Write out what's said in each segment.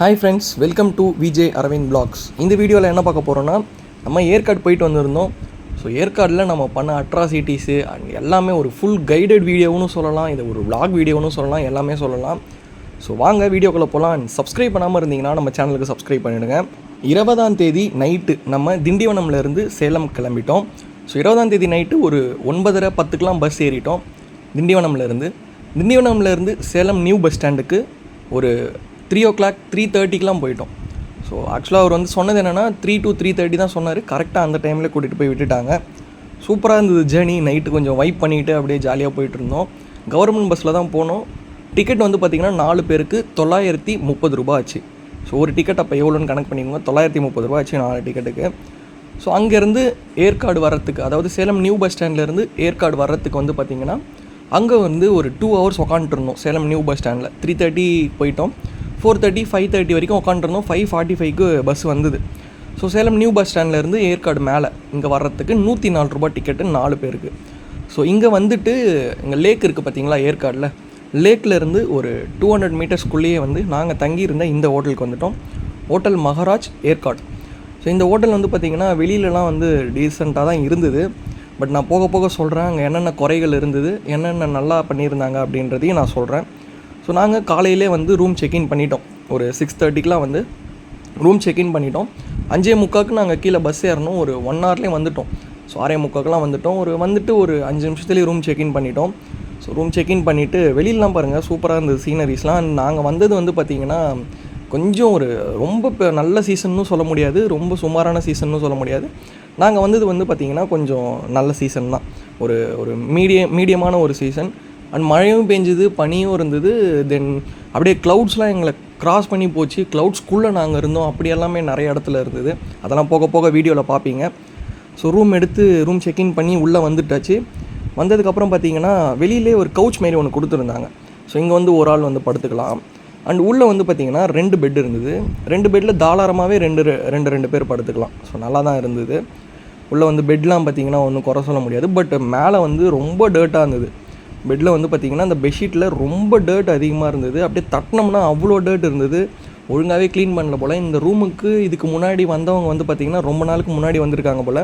Hi friends, welcome to VJ Aravind blogs. இந்த வீடியோவில் என்ன பார்க்க போகிறோன்னா, நம்ம ஏற்காடு போயிட்டு வந்திருந்தோம். ஸோ ஏற்காடில் நம்ம பண்ண அட்ராசிட்டிஸு அண்ட் எல்லாமே ஒரு ஃபுல் கைடட் வீடியோவும் சொல்லலாம், இது ஒரு vlog வீடியோவும் சொல்லலாம், எல்லாமே சொல்லலாம். ஸோ வாங்க வீடியோக்குள்ளே போகலாம். அண்ட் சப்ஸ்கிரைப் பண்ணாமல் இருந்தீங்கன்னா நம்ம சேனலுக்கு சப்ஸ்கிரைப் பண்ணிவிடுங்க. 20ஆம் தேதி நைட்டு நம்ம திண்டிவனம்லேருந்து சேலம் கிளம்பிட்டோம். ஸோ 20ஆம் தேதி நைட்டு ஒரு 9:30-10க்கெலாம் பஸ் ஏறிட்டோம் திண்டிவனம்லேருந்து சேலம் நியூ பஸ் ஸ்டாண்டுக்கு ஒரு 3:00 3:30க்கெலாம் போயிட்டோம். ஸோ ஆக்சுவலாக அவர் வந்து சொன்னது என்னென்னா 3 to 3:30 தான் சொன்னார். கரெக்டாக அந்த டைமில் கூட்டிகிட்டு போய் விட்டுட்டாங்க. சூப்பராக இருந்தது ஜேர்னி. நைட்டு கொஞ்சம் வைப் பண்ணிவிட்டு அப்படியே ஜாலியாக போயிட்டு இருந்தோம். கவர்மெண்ட் பஸ்ஸில் தான் போனோம். டிக்கெட் வந்து பார்த்திங்கன்னா 4 பேருக்கு 930 ரூபா ஆச்சு. ஸோ ஒரு டிக்கெட் அப்போ எவ்வளோன்னு கணக்கு பண்ணிக்கோங்க. 930 ரூபா ஆச்சு 4 டிக்கெட்டுக்கு. ஸோ அங்கேருந்து ஏற்காடு வர்றதுக்கு, அதாவது சேலம் நியூ பஸ் ஸ்டாண்ட்லேருந்து ஏற்காடு வர்றதுக்கு வந்து பார்த்திங்கன்னா அங்கே வந்து ஒரு 2 hours உக்காண்ட்ருந்தோம். சேலம் நியூ பஸ் ஸ்டாண்டில் 3:30 போயிட்டோம். 4:30 5:30 வரைக்கும் உட்காந்துருந்தோம். 5:45க்கு பஸ் வந்தது. ஸோ சேலம் நியூ பஸ் ஸ்டாண்ட்லேருந்து ஏற்காடு மேலே இங்கே வர்றதுக்கு 104 ரூபா டிக்கெட்டு 4 பேருக்கு. ஸோ இங்கே வந்துட்டு இங்கே லேக் இருக்குது பார்த்தீங்களா, ஏற்காடில் லேக்லேருந்து ஒரு 200 மீட்டர்ஸ்குள்ளேயே வந்து நாங்கள் தங்கியிருந்த இந்த ஹோட்டலுக்கு வந்துட்டோம். ஹோட்டல் மகாராஜ் ஏற்காடு. ஸோ இந்த ஹோட்டல் வந்து பார்த்திங்கன்னா வெளியிலலாம் வந்து டீசெண்டாக தான் இருந்தது. பட் நான் போக போக சொல்கிறேன் அங்கே என்னென்ன குறைகள் இருந்தது, என்னென்ன நல்லா பண்ணியிருந்தாங்க அப்படின்றதையும் நான் சொல்கிறேன். ஸோ நாங்கள் காலையிலே வந்து ரூம் செக்இன் பண்ணிட்டோம். ஒரு 6:30க்கெலாம் வந்து ரூம் செக்இன் பண்ணிட்டோம். 5:45க்கு நாங்கள் கீழே பஸ் ஏறணும். ஒரு 1 hourலேயே வந்துட்டோம். ஸோ 6:45க்கெலாம் வந்துட்டோம். ஒரு 5 நிமிஷத்துலேயே ரூம் செக்இன் பண்ணிட்டோம். ஸோ ரூம் செக்இன் பண்ணிவிட்டு வெளியிலலாம் பாருங்கள் சூப்பராக இருந்தது சீனரிஸ்லாம். நாங்கள் வந்தது வந்து பார்த்திங்கன்னா கொஞ்சம் ஒரு ரொம்ப நல்ல சீசன்னு சொல்ல முடியாது, ரொம்ப சுமாரான சீசன்னு சொல்ல முடியாது. நாங்கள் வந்தது வந்து பார்த்திங்கன்னா கொஞ்சம் நல்ல சீசன் தான். ஒரு மீடியமான ஒரு சீசன். அண்ட் மழையும் பெஞ்சுது, பனியும் இருந்தது. தென் அப்படியே க்ளவுட்ஸ்லாம் எங்களை க்ராஸ் பண்ணி போச்சு. க்ளவுட்ஸ்குள்ளே நாங்கள் இருந்தோம். அப்படி எல்லாமே நிறைய இடத்துல இருந்தது. அதெல்லாம் போக போக வீடியோவில் பார்ப்பீங்க. ஸோ ரூம் செக்இன் பண்ணி உள்ளே வந்துட்டாச்சு. வந்ததுக்கப்புறம் பார்த்திங்கன்னா வெளியிலே ஒரு கவுச் மாரி ஒன்று கொடுத்துருந்தாங்க. ஸோ இங்கே வந்து ஒரு ஆள் வந்து படுத்துக்கலாம். அண்ட் உள்ளே வந்து பார்த்திங்கன்னா 2 பெட் இருந்தது. 2 பெட்டில் தாராளமாகவே ரெண்டு பேர் படுத்துக்கலாம். ஸோ நல்லா தான் இருந்தது. உள்ளே வந்து பெட்லாம் பார்த்திங்கன்னா ஒன்றும் குறை சொல்ல முடியாது. பட் மேலே வந்து ரொம்ப டர்ட்டாக இருந்தது. பெட்டில் வந்து பார்த்திங்கன்னா அந்த பெட்ஷீட்டில் ரொம்ப டர்ட் அதிகமாக இருந்தது. அப்படியே தட்டினோம்னா அவ்வளோ டர்ட் இருந்தது. ஒழுங்காகவே க்ளீன் பண்ணல போல். இந்த ரூமுக்கு இதுக்கு முன்னாடி வந்தவங்க வந்து பார்த்திங்கன்னா ரொம்ப நாளுக்கு முன்னாடி வந்திருக்காங்க போல்.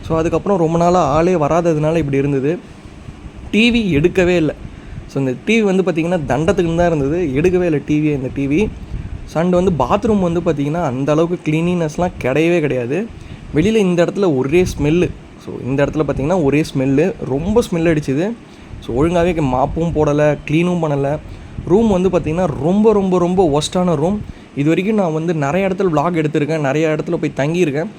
ஸோ அதுக்கப்புறம் ரொம்ப நாளாக ஆளே வராததுனால இப்படி இருந்தது. டிவி எடுக்கவே இல்லை. ஸோ இந்த டிவி வந்து பார்த்திங்கன்னா தண்டத்துக்குன்னு தான் இருந்தது. எடுக்கவே இல்லை டிவியை. இந்த டிவி சண்டு வந்து பாத்ரூம் வந்து பார்த்திங்கன்னா அந்தளவுக்கு க்ளீனினஸ்லாம் கிடையாது. வெளியில் இந்த இடத்துல ஒரே ஸ்மெல்லு. ஸோ இந்த இடத்துல பார்த்திங்கன்னா ஒரே ஸ்மெல்லு, ரொம்ப ஸ்மெல் அடிச்சுது. ஸோ ஒழுங்காகவே மாப்பும் போடலை, க்ளீனும் பண்ணலை. ரூம் வந்து பார்த்திங்கன்னா ரொம்ப ரொம்ப ரொம்ப ஒஸ்ட்டான ரூம். இது வரைக்கும் நான் வந்து நிறைய இடத்துல vlog எடுத்திருக்கேன், நிறைய இடத்துல போய் தங்கியிருக்கேன்.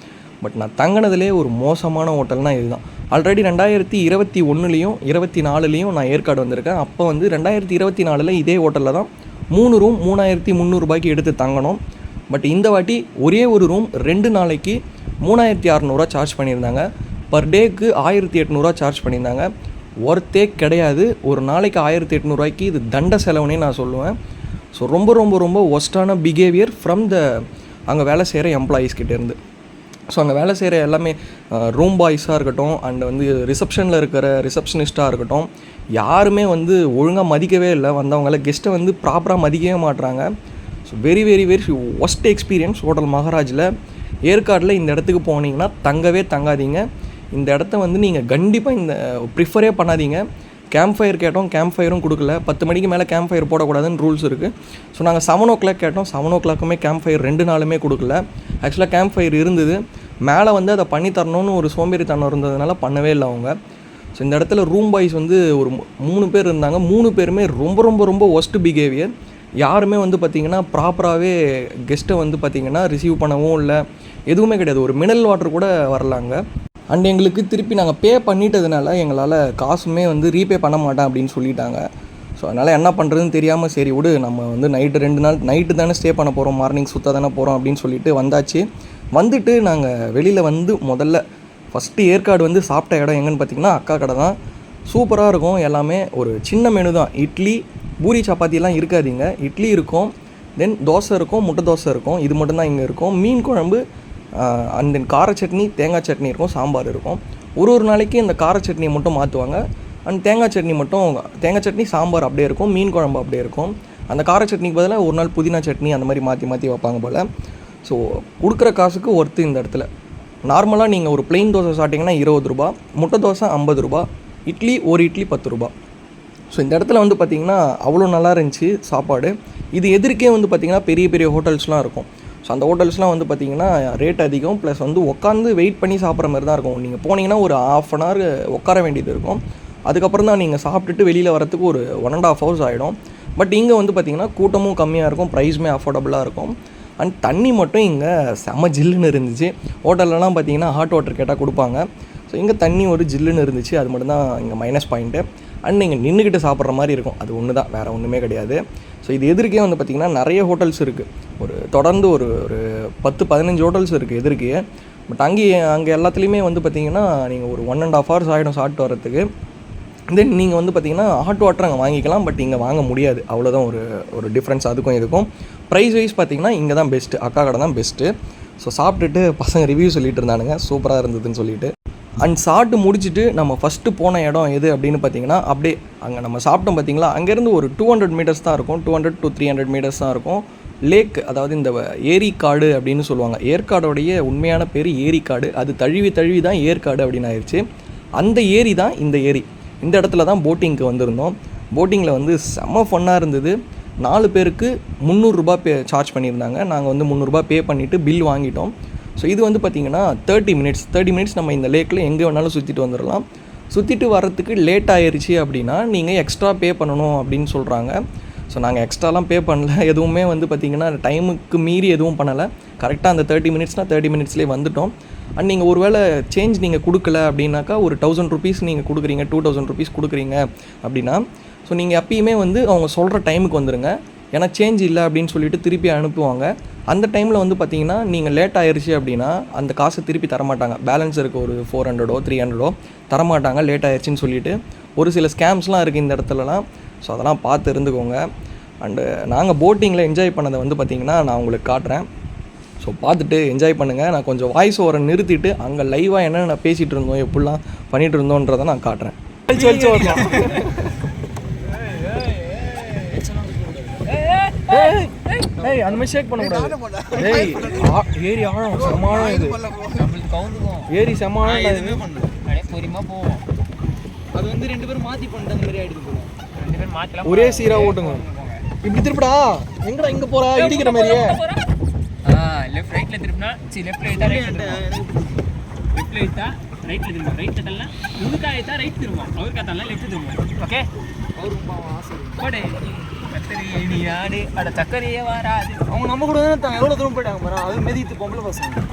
பட் நான் தங்கினதுலேயே ஒரு மோசமான ஹோட்டல்னால் இதுதான். ஆல்ரெடி 2021லேயும் 2024லேயும் நான் ஏற்காடு வந்திருக்கேன். அப்போ வந்து 2024ல் இதே ஹோட்டலில் தான் 3 ரூம் 3300 ரூபாய்க்கு எடுத்து தங்கணும். பட் இந்த வாட்டி ஒரே ஒரு ரூம் 2 நாளைக்கு 3600 சார்ஜ் பண்ணியிருந்தாங்க. பர் டேக்கு 1800 சார்ஜ் பண்ணியிருந்தாங்க. ஒர்த்தே கிடையாது. ஒரு நாளைக்கு 1800 இது தண்ட செலவுனே நான் சொல்லுவேன். ஸோ ரொம்ப ரொம்ப ரொம்ப ஒஸ்ட்டான பிஹேவியர் ஃப்ரம் அங்கே வேலை செய்கிற எம்ப்ளாயீஸ் கிட்டேருந்து. ஸோ அங்கே வேலை செய்கிற எல்லாமே ரூம் பாய்ஸாக இருக்கட்டும், அண்ட் வந்து ரிசப்ஷனில் இருக்கிற ரிசப்ஷனிஸ்ட்டாக இருக்கட்டும், யாருமே வந்து ஒழுங்காக மதிக்கவே இல்லை. வந்தவங்கள கெஸ்ட்டை வந்து ப்ராப்பராக மதிக்கவே மாட்டுறாங்க. So very very very worst experience hotel மகாராஜில். ஏற்காடில் இந்த இடத்துக்கு போனீங்கன்னா தங்கவே தங்காதீங்க. இந்த இடத்த வந்து நீங்கள் கண்டிப்பாக ப்ரிஃபரே பண்ணாதீங்க. கேம்ப் ஃபயர் கேட்டோம், கேம்ப் ஃபயரும் கொடுக்கல. 10 மணிக்கு மேலே கேம்ப் ஃபயர் போடக்கூடாதுன்னு ரூல்ஸ் இருக்குது. ஸோ நாங்கள் 7 o'clock கேட்டோம். 7 o'clockமே கேம்ப் ஃபயர் 2 நாளுமே கொடுக்கல. ஆக்சுவலாக கேம்ப் ஃபயர் இருந்தது. மேலே வந்து அதை பண்ணி தரணும்னு ஒரு சோம்பேறித்தனம் இருந்ததுனால பண்ணவே இல்லை அவங்க. ஸோ இந்த இடத்துல ரூம் பாய்ஸ் வந்து ஒரு 3 பேர் இருந்தாங்க. 3 பேருமே ரொம்ப ரொம்ப ரொம்ப ஒஸ்ட் பிஹேவியர். யாருமே வந்து பார்த்திங்கன்னா ப்ராப்பராகவே கெஸ்ட்டை வந்து பார்த்திங்கன்னா ரிசீவ் பண்ணவும் இல்லை, எதுவுமே கிடையாது. ஒரு மினரல் வாட்டர் கூட வரலாங்க. அண்ட் எங்களுக்கு திருப்பி நாங்கள் பே பண்ணிட்டதுனால எங்களால் காசுமே வந்து ரீபே பண்ண மாட்டேன் அப்படின்னு சொல்லிட்டாங்க. ஸோ அதனால் என்ன பண்ணுறதுன்னு தெரியாமல் சரி விடு, நம்ம வந்து நைட்டு 2 நாள் நைட்டு தானே ஸ்டே பண்ண போகிறோம், மார்னிங் சுற்ற தானே போகிறோம் அப்படின்னு சொல்லிட்டு வந்தாச்சு. வந்துட்டு நாங்கள் வெளியில் வந்து முதல்ல ஃபஸ்ட்டு ஏற்காடு வந்து சாப்பிட்ட இடம் எங்கன்னு பார்த்திங்கன்னா அக்கா கடை தான். சூப்பராக இருக்கும். எல்லாமே ஒரு சின்ன மெனு தான். இட்லி, பூரி, சப்பாத்திலாம் இருக்காதீங்க. இட்லி இருக்கும், தென் தோசை இருக்கும், முட்டை தோசை இருக்கும். இது மட்டும்தான் இங்கே இருக்கும். மீன் குழம்பு அண்ட் தென் கார சட்னி, தேங்காய் சட்னி இருக்கும், சாம்பார் இருக்கும். ஒரு நாளைக்கு இந்த கார சட்னியை மட்டும் மாற்றுவாங்க. அண்ட் தேங்காய் சட்னி சாம்பார் அப்படியே இருக்கும், மீன் குழம்பு அப்படியே இருக்கும். அந்த கார சட்னிக்கு பதிலாக ஒரு நாள் புதினா சட்னி அந்த மாதிரி மாற்றி மாற்றி வைப்பாங்க போல். ஸோ கொடுக்குற காசுக்கு ஒர்த்து இந்த இடத்துல. நார்மலாக நீங்கள் ஒரு ப்ளெயின் தோசை சாப்பிட்டிங்கன்னா 20 ரூபா, முட்டை தோசை 50 ரூபா, இட்லி ஒரு இட்லி 10 ரூபா. ஸோ இந்த இடத்துல வந்து பார்த்திங்கன்னா அவ்வளோ நல்லா இருந்துச்சு சாப்பாடு. இது எதிர்க்கே வந்து பார்த்திங்கன்னா பெரிய பெரிய ஹோட்டல்ஸ்லாம் இருக்கும். ஸோ அந்த ஹோட்டல்ஸ்லாம் வந்து பார்த்திங்கன்னா ரேட் அதிகம், ப்ளஸ் வந்து உட்காந்து வெயிட் பண்ணி சாப்பிட்ற மாதிரி தான் இருக்கும். நீங்கள் போனீங்கன்னா ஒரு 1/2 hour உட்கார வேண்டியது இருக்கும். அதுக்கப்புறம் தான் நீங்கள் சாப்பிட்டுட்டு வெளியில் வரத்துக்கு ஒரு 1.5 hours ஆகிடும். பட் இங்கே வந்து பார்த்திங்கன்னா கூட்டமும் கம்மியாக இருக்கும், ப்ரைஸுமே அஃபோர்டபுளாக இருக்கும். அண்ட் தண்ணி மட்டும் இங்கே செம்ம ஜில்லுன்னு இருந்துச்சு. ஹோட்டல்லலாம் பார்த்திங்கன்னா ஹாட் வாட்டர் கேட்டால் கொடுப்பாங்க. ஸோ இங்கே தண்ணி ஒரு ஜில்லுன்னு இருந்துச்சு. அது மட்டும்தான் இங்கே மைனஸ் பாயிண்ட்டு. அண்ட் நீங்கள் நின்றுக்கிட்டு சாப்பிட்ற மாதிரி இருக்கும், அது ஒன்று தான், வேறு ஒன்றுமே கிடையாது. ஸோ இது எதிர்க்கே வந்து பார்த்திங்கன்னா நிறைய ஹோட்டல்ஸ் இருக்குது. தொடர்ந்து ஒரு 10-15 ஹோட்டல்ஸ் இருக்குது எதிர்க்கே. பட் அங்கே எல்லாத்துலேயுமே வந்து பார்த்திங்கன்னா நீங்கள் ஒரு 1.5 hours ஆகிடும் சாப்பிட்டு வரத்துக்கு. தென் நீங்கள் வந்து பார்த்திங்கன்னா ஹாட் வாட்டர் அங்கே வாங்கிக்கலாம், பட் இங்கே வாங்க முடியாது. அவ்வளோதான் ஒரு டிஃப்ரென்ஸ் அதுக்கும் இதுக்கும். ப்ரைஸ் வைஸ் பார்த்திங்கன்னா இங்கே தான் பெஸ்ட்டு, அக்கா கடை தான் பெஸ்ட்டு. ஸோ சாப்பிட்டுட்டு பசங்க ரிவ்யூ சொல்லிட்டு இருந்தானுங்க சூப்பராக இருந்ததுன்னு சொல்லிட்டு. அண்ட் சாப்பிட்டு முடிச்சுட்டு நம்ம ஃபஸ்ட்டு போன இடம் எது அப்படின்னு பார்த்தீங்கன்னா, அப்படியே அங்கே நம்ம சாப்பிட்டோம் பார்த்தீங்களா, அங்கேருந்து ஒரு 200 meters தான் இருக்கும், 200 to 300 meters தான் இருக்கும். லேக், அதாவது இந்த ஏரிக்காடு அப்படின்னு சொல்லுவாங்க. ஏற்காடோடைய உண்மையான பேர் ஏரிக்காடு. அது தழுவி தழுவி தான் ஏற்காடு அப்படின்னு ஆயிடுச்சு. அந்த ஏரி தான் இந்த ஏரி. இந்த இடத்துல தான் போட்டிங்க்கு வந்திருந்தோம். போட்டிங்கில் வந்து செம்ம ஃபன்னாக இருந்தது. 4 பேருக்கு 300 ரூபா சார்ஜ் பண்ணியிருந்தாங்க. நாங்கள் வந்து 300 ரூபா பே பண்ணிவிட்டு பில் வாங்கிட்டோம். ஸோ இது வந்து பார்த்திங்கன்னா 30 minutes நம்ம இந்த லேக்கில் எங்கே வேணாலும் சுற்றிட்டு வந்துடலாம். சுற்றிட்டு வர்றதுக்கு லேட் ஆயிடுச்சு அப்படின்னா நீங்கள் எக்ஸ்ட்ரா பே பண்ணணும் அப்படின்னு சொல்கிறாங்க. ஸோ நாங்கள் எக்ஸ்ட்ராலாம் பே பண்ணல, எதுவுமே வந்து பார்த்திங்கன்னா டைமுக்கு மீறி எதுவும் பண்ணலை. கரெக்டாக அந்த 30 minutesனால் 30 minutesலேயே வந்துவிட்டோம். அண்ட் நீங்கள் ஒரு வேளை சேஞ்ச் நீங்கள் கொடுக்கல அப்படின்னாக்கா ஒரு 1000 rupees நீங்கள் கொடுக்குறீங்க, 2000 rupees கொடுக்குறீங்க அப்படின்னா, ஸோ நீங்கள் எப்பயுமே வந்து அவங்க சொல்கிற டைமுக்கு வந்துடுங்க. ஏன்னா சேஞ்ச் இல்லை அப்படின்னு சொல்லிட்டு திருப்பி அனுப்புவாங்க. அந்த டைமில் வந்து பார்த்திங்கன்னா நீங்கள் லேட் ஆயிடுச்சு அப்படின்னா அந்த காசை திருப்பி தரமாட்டாங்க. பேலன்ஸ் இருக்க ஒரு 400 300 தரமாட்டாங்க லேட் ஆயிடுச்சின்னு சொல்லிட்டு. ஒரு சில ஸ்கேம்ஸ்லாம் இருக்குது இந்த இடத்துலலாம். ஸோ அதெல்லாம் பார்த்து இருந்துக்கோங்க. அண்டு நாங்கள் போட்டிங்கில் என்ஜாய் பண்ணதை வந்து பார்த்திங்கன்னா நான் உங்களுக்கு காட்டுறேன். ஸோ பார்த்துட்டு என்ஜாய் பண்ணுங்கள். நான் கொஞ்சம் வாய்ஸ் ஓவரை நிறுத்திட்டு அங்கே லைவாக என்னென்ன பேசிகிட்டு இருந்தோம், எப்படிலாம் பண்ணிகிட்டு இருந்தோன்றதை நான் காட்டுறேன். அந்த மாதிரி ஷேக் பண்ணக்கூடாது. ஏரி ஆழம் செம்மாழம், இது ஏரி செம்மாழம். போவோம். அது வந்து 2 பேரும் மாற்றி பண்ணிட்டு அந்த மாதிரி ஆகிடுது போல. 2 பேரும் மாற்றலாம், ஒரே சீராக ஓட்டுங்க. இப்படி திருப்பிடா, எங்கடா இங்கே போகிற இடிக்கிற மாதிரியே. லெஃப்ட் ரைட்டில் திருப்பினா, லெஃப்ட்டில் எடுத்தா ரைட்டில் லெஃப்ட்டில் எடுத்தா ரைட்டில் திரும்பும், ரைட்டில் தரலாம் இதுக்காக எடுத்தா ரைட் திரும்பும், அவருக்காக தரலாம் லெஃப்ட் திரும்பும். ஓகே, போடு கத்தரி நீ ஆடு அட சக்கரையே வராது. அவங்க நம்ம கூட தானே எவ்வளோ தூரம் போயிட்டாங்க பாரு. அது மெதித்து பொம்பளை பசங்க.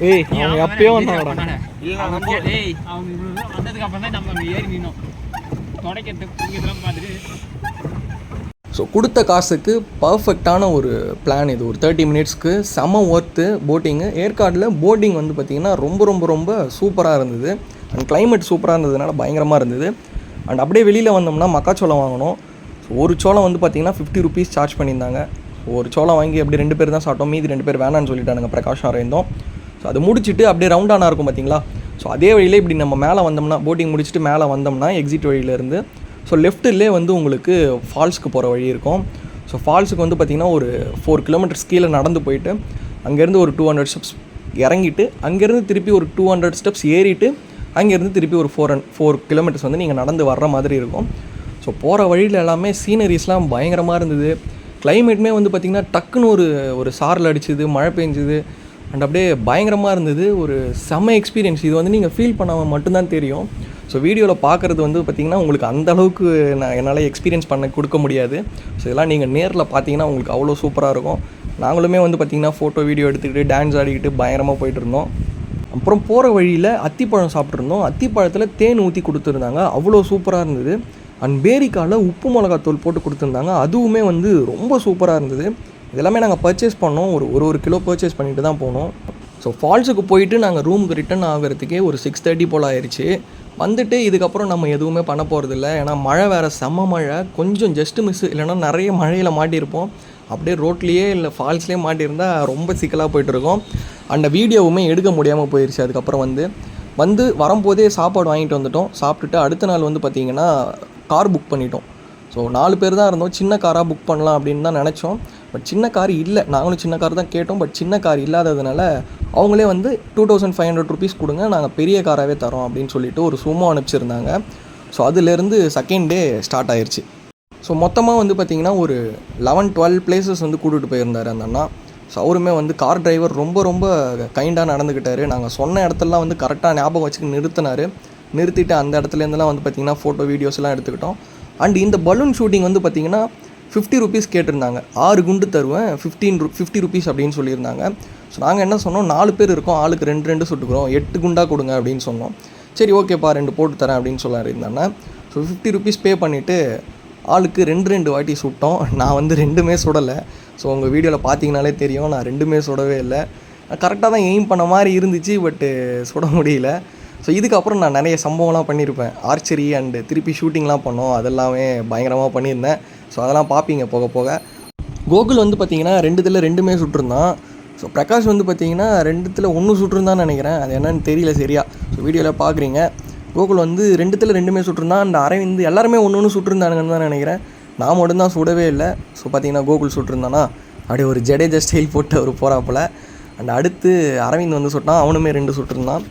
ஏய் அவங்க அப்பயே வந்தாங்கடா. இல்லை நம்ம ஏய் அவங்க இவ்வளோ வந்ததுக்கு அப்புறம் தான் நம்ம ஏறி நின்னோம் தொடக்கிறதுக்கு இதெல்லாம் பார்த்துட்டு. ஸோ கொடுத்த காசுக்கு பர்ஃபெக்டான ஒரு பிளான் இது. ஒரு 30 minutesக்கு செம ஒர்த்து போட்டிங்கு. ஏற்காடில் போட்டிங் வந்து பார்த்திங்கன்னா ரொம்ப ரொம்ப ரொம்ப சூப்பராக இருந்தது. அண்ட் கிளைமேட் சூப்பராக இருந்ததுனால பயங்கரமாக இருந்தது. அண்ட் அப்படியே வெளியில் வந்தோம்னா மக்காச்சோளம் வாங்கினோம். ஸோ ஒரு சோளம் வந்து பார்த்திங்கன்னா 50 rupees சார்ஜ் பண்ணியிருந்தாங்க. ஒரு சோளம் வாங்கி அப்படி 2 பேர் தான் சாப்பிட்டோம், மீதி 2 பேர் வேணான்னு சொல்லிட்டானுங்க, பிரகாஷம் இருந்தோம். ஸோ அது முடிச்சுட்டு அப்படியே ரவுண்டானா இருக்கும் பார்த்திங்களா. ஸோ அதே வழியில் இப்படி நம்ம மேலே வந்தோம்னா, போட்டிங் முடிச்சுட்டு மேலே வந்தோம்னா எக்ஸிட் வழியிலேருந்து ஸோ லெஃப்ட்டிலே வந்து உங்களுக்கு ஃபால்ஸுக்கு போகிற வழி இருக்கும். ஸோ ஃபால்ஸுக்கு வந்து பார்த்திங்கன்னா ஒரு 4 kilometers கீழே நடந்து போயிட்டு அங்கேருந்து ஒரு 200 steps இறங்கிட்டு அங்கேருந்து திருப்பி ஒரு 200 steps ஏறிட்டு அங்கேருந்து திருப்பி ஒரு 4 kilometers வந்து நீங்கள் நடந்து வர்ற மாதிரி இருக்கும். ஸோ போகிற வழியில் எல்லாமே சீனரிஸ்லாம் பயங்கரமாக இருந்தது. கிளைமேட்டுமே வந்து பார்த்திங்கன்னா டக்குன்னு ஒரு சாரல் அடிச்சுது, மழை பெஞ்சுது. அண்ட் அப்படியே பயங்கரமாக இருந்தது. ஒரு செம்ம எக்ஸ்பீரியன்ஸ். இது வந்து நீங்கள் ஃபீல் பண்ணாமல் மட்டும்தான் தெரியும். ஸோ வீடியோவில் பார்க்குறது வந்து பார்த்திங்கன்னா உங்களுக்கு அந்தளவுக்கு என்னால் எக்ஸ்பீரியன்ஸ் பண்ண கொடுக்க முடியாது. ஸோ இதெல்லாம் நீங்கள் நேரில் பார்த்தீங்கன்னா உங்களுக்கு அவ்வளோ சூப்பராக இருக்கும். நாங்களுமே வந்து பார்த்திங்கன்னா ஃபோட்டோ வீடியோ எடுத்துக்கிட்டு டான்ஸ் ஆடிக்கிட்டு பயங்கரமாக போயிட்டு இருந்தோம். அப்புறம் போகிற வழியில் அத்திப்பழம் சாப்பிட்ருந்தோம். அத்திப்பழத்தில் தேன் ஊற்றி கொடுத்துருந்தாங்க, அவ்வளோ சூப்பராக இருந்தது. அண்ட் பேரிக்காயில் உப்பு மிளகாத்தூள் போட்டு கொடுத்துருந்தாங்க, அதுவுமே வந்து ரொம்ப சூப்பராக இருந்தது. இதெல்லாமே நாங்கள் பர்ச்சேஸ் பண்ணோம். ஒரு கிலோ பர்ச்சேஸ் பண்ணிட்டு தான் போனோம். ஸோ ஃபால்ஸுக்கு போயிட்டு நாங்கள் ரூமுக்கு ரிட்டன் ஆகிறதுக்கே ஒரு 6:30 போல் ஆயிடுச்சு. வந்துட்டு இதுக்கப்புறம் நம்ம எதுவுமே பண்ண போகிறதில்ல. ஏன்னா மழை வேறு, செம்ம மழை. கொஞ்சம் ஜஸ்ட்டு மிஸ்ஸு, இல்லைனா நிறைய மழையில் மாட்டியிருப்போம். அப்படியே ரோட்லேயே இல்லை ஃபால்ஸ்லேயே மாட்டியிருந்தால் ரொம்ப சிக்கலாக போய்ட்டுருக்கோம். அந்த வீடியோவுமே எடுக்க முடியாமல் போயிடுச்சு. அதுக்கப்புறம் வரும்போதே சாப்பாடு வாங்கிட்டு வந்துட்டோம். சாப்பிட்டுட்டு அடுத்த நாள் வந்து பார்த்திங்கன்னா கார் புக் பண்ணிட்டோம். ஸோ ஸோ 4 பேர் தான் இருந்தோம். சின்ன காராக புக் பண்ணலாம் அப்படின்னு தான் நினச்சோம். பட் சின்ன கார் இல்லை. நாங்களும் சின்ன கார் தான் கேட்டோம். பட் சின்ன கார் இல்லாததுனால அவங்களே வந்து 2500 ருபீஸ் கொடுங்க, நாங்கள் பெரிய காராகவே தரோம் அப்படின்னு சொல்லிட்டு ஒரு சுமோ அனுப்பிச்சிருந்தாங்க. ஸோ அதுலேருந்து செகண்ட் டே ஸ்டார்ட் ஆயிடுச்சு. ஸோ மொத்தமாக வந்து பார்த்திங்கன்னா ஒரு 11-12 பிளேசஸ் வந்து கூட்டிகிட்டு போயிருந்தார் அந்த அண்ணா. ஸோ அவருமே வந்து கார் டிரைவர் ரொம்ப ரொம்ப கைண்டாக நடந்துக்கிட்டார். நாங்கள் சொன்ன இடத்துலலாம் வந்து கரெக்டாக ஞாபகம் வச்சுக்கு நிறுத்திட்டு அந்த இடத்துலேருந்துலாம் வந்து பார்த்திங்கன்னா ஃபோட்டோ வீடியோஸ்லாம் எடுத்துக்கிட்டோம். அண்ட் இந்த பலூன் ஷூட்டிங் வந்து பார்த்திங்கன்னா 50 ருபீஸ் கேட்டிருந்தாங்க. 6 குண்டு தருவேன், 50 ருபீஸ் அப்படின்னு சொல்லியிருந்தாங்க. ஸோ நாங்கள் என்ன சொன்னோம், 4 பேர் இருக்கோம், ஆளுக்கு 2 சுட்டுக்கிறோம், 8 குண்டாக கொடுங்க அப்படின்னு சொன்னோம். சரி ஓகேப்பா 2 போட்டு தரேன் அப்படின்னு சொல்லியிருந்தாங்க. ஸோ 50 ருபீஸ் பே பண்ணிவிட்டு ஆளுக்கு 2 வாட்டி சுட்டோம். நான் வந்து 2மே சுடலை. ஸோ உங்கள் வீடியோவில் பார்த்தீங்கனாலே தெரியும், நான் 2மே சுடவே இல்லை. கரெக்டாக தான் எய்ம் பண்ண மாதிரி இருந்துச்சு, பட்டு சுட முடியல. ஸோ இதுக்கப்புறம் நான் நிறைய சம்பவம்லாம் பண்ணியிருப்பேன். ஆர்ச்சரி அண்டு திருப்பி ஷூட்டிங்லாம் பண்ணோம், அதெல்லாமே பயங்கரமாக பண்ணியிருந்தேன். ஸோ அதெல்லாம் பார்ப்பீங்க போக போக. கோகுல் வந்து பார்த்திங்கன்னா 2மே சுட்டிருந்தான். ஸோ பிரகாஷ் வந்து பார்த்திங்கன்னா 2ல் 1 சுட்டிருந்தான்னு நினைக்கிறேன். அது என்னன்னு தெரியல சரியா. ஸோ வீடியோவில் பார்க்குறீங்க. கோகுல் வந்து 2மே சுட்டிருந்தான். அந்த அரவிந்த் எல்லாருமே 1 சுட்டிருந்தானுங்கன்னு தான் நினைக்கிறேன். நான் மட்டும்தான் சுடவே இல்லை. ஸோ பார்த்திங்கன்னா கோகுல் சுட்டிருந்தானா அப்படியே ஒரு ஜடேஜா ஸ்டைல் போட்டு அவர் போகிறாப்புல. அண்ட் அடுத்து அரவிந்த் வந்து சுட்டான், அவனுமே 2 சுட்டிருந்தான்.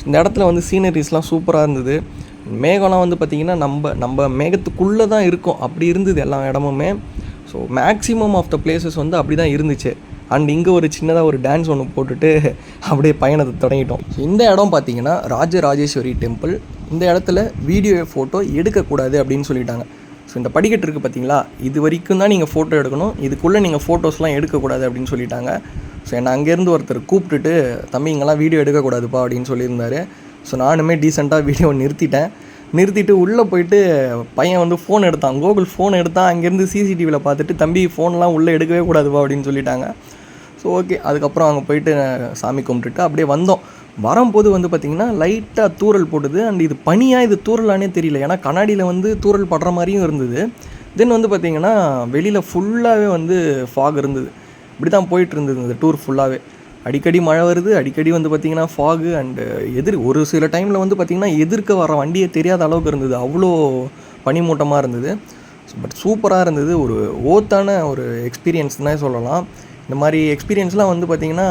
இந்த இடத்துல வந்து சீனரிஸ்லாம் சூப்பராக இருந்தது. மேகம்லாம் வந்து பார்த்திங்கன்னா நம்ம மேகத்துக்குள்ளே தான் இருக்கும், அப்படி இருந்தது எல்லா இடமுமே. So maximum of the places வந்து அப்படி தான் இருந்துச்சு. அண்ட் இங்கே ஒரு சின்னதாக ஒரு டான்ஸ் ஒன்று போட்டுட்டு அப்படியே பயணத்தை தொடங்கிட்டோம். ஸோ இந்த இடம் பார்த்திங்கன்னா ராஜராஜேஸ்வரி டெம்பிள். இந்த இடத்துல வீடியோ ஃபோட்டோ எடுக்கக்கூடாது அப்படின்னு சொல்லிட்டாங்க. ஸோ இந்த படிக்கட்டு இருக்குது பார்த்திங்களா, இது வரைக்கும் தான் நீங்கள் ஃபோட்டோ எடுக்கணும், இதுக்குள்ளே நீங்கள் ஃபோட்டோஸ்லாம் எடுக்கக்கூடாது அப்படின்னு சொல்லிட்டாங்க. ஸோ என்னை அங்கேருந்து ஒருத்தர் கூப்பிட்டுட்டு, தம்பி இங்கெல்லாம் வீடியோ எடுக்கக்கூடாதுப்பா அப்படின்னு சொல்லியிருந்தார். ஸோ நானுமே டீசெண்டாக வீடியோ நிறுத்திட்டு உள்ளே போயிட்டு பையன் வந்து ஃபோன் எடுத்தான். கோகுல் ஃபோன் எடுத்தான். அங்கேருந்து சிசிடிவியில் பார்த்துட்டு, தம்பி ஃபோன்லாம் உள்ளே எடுக்கவே கூடாதுப்பா அப்படின்னு சொல்லிட்டாங்க. ஸோ ஓகே, அதுக்கப்புறம் அங்கே போயிட்டு சாமி கும்பிட்டுட்டு அப்படியே வந்தோம். வரும்போது வந்து பார்த்திங்கன்னா லைட்டாக தூறல் போட்டுது. அண்ட் இது பனியாக இது தூறலானே தெரியல, ஏன்னா கண்ணாடியில் வந்து தூறல் படுற மாதிரியும் இருந்தது. தென் வந்து பார்த்திங்கன்னா வெளியில் ஃபுல்லாகவே வந்து ஃபாக் இருந்தது. இப்படி தான் போயிட்டு இருந்தது இந்த டூர் ஃபுல்லாகவே. அடிக்கடி மழை வருது, அடிக்கடி வந்து பார்த்திங்கன்னா ஃபாகு. அண்டு ஒரு சில டைமில் வந்து பார்த்திங்கன்னா எதிர்க்க வர வண்டியே தெரியாத அளவுக்கு இருந்தது, அவ்வளோ பனிமூட்டமாக இருந்தது. பட் சூப்பராக இருந்தது. ஒரு ஓத்தான ஒரு எக்ஸ்பீரியன்ஸ் தான் சொல்லலாம். இந்த மாதிரி எக்ஸ்பீரியன்ஸ்லாம் வந்து பார்த்திங்கன்னா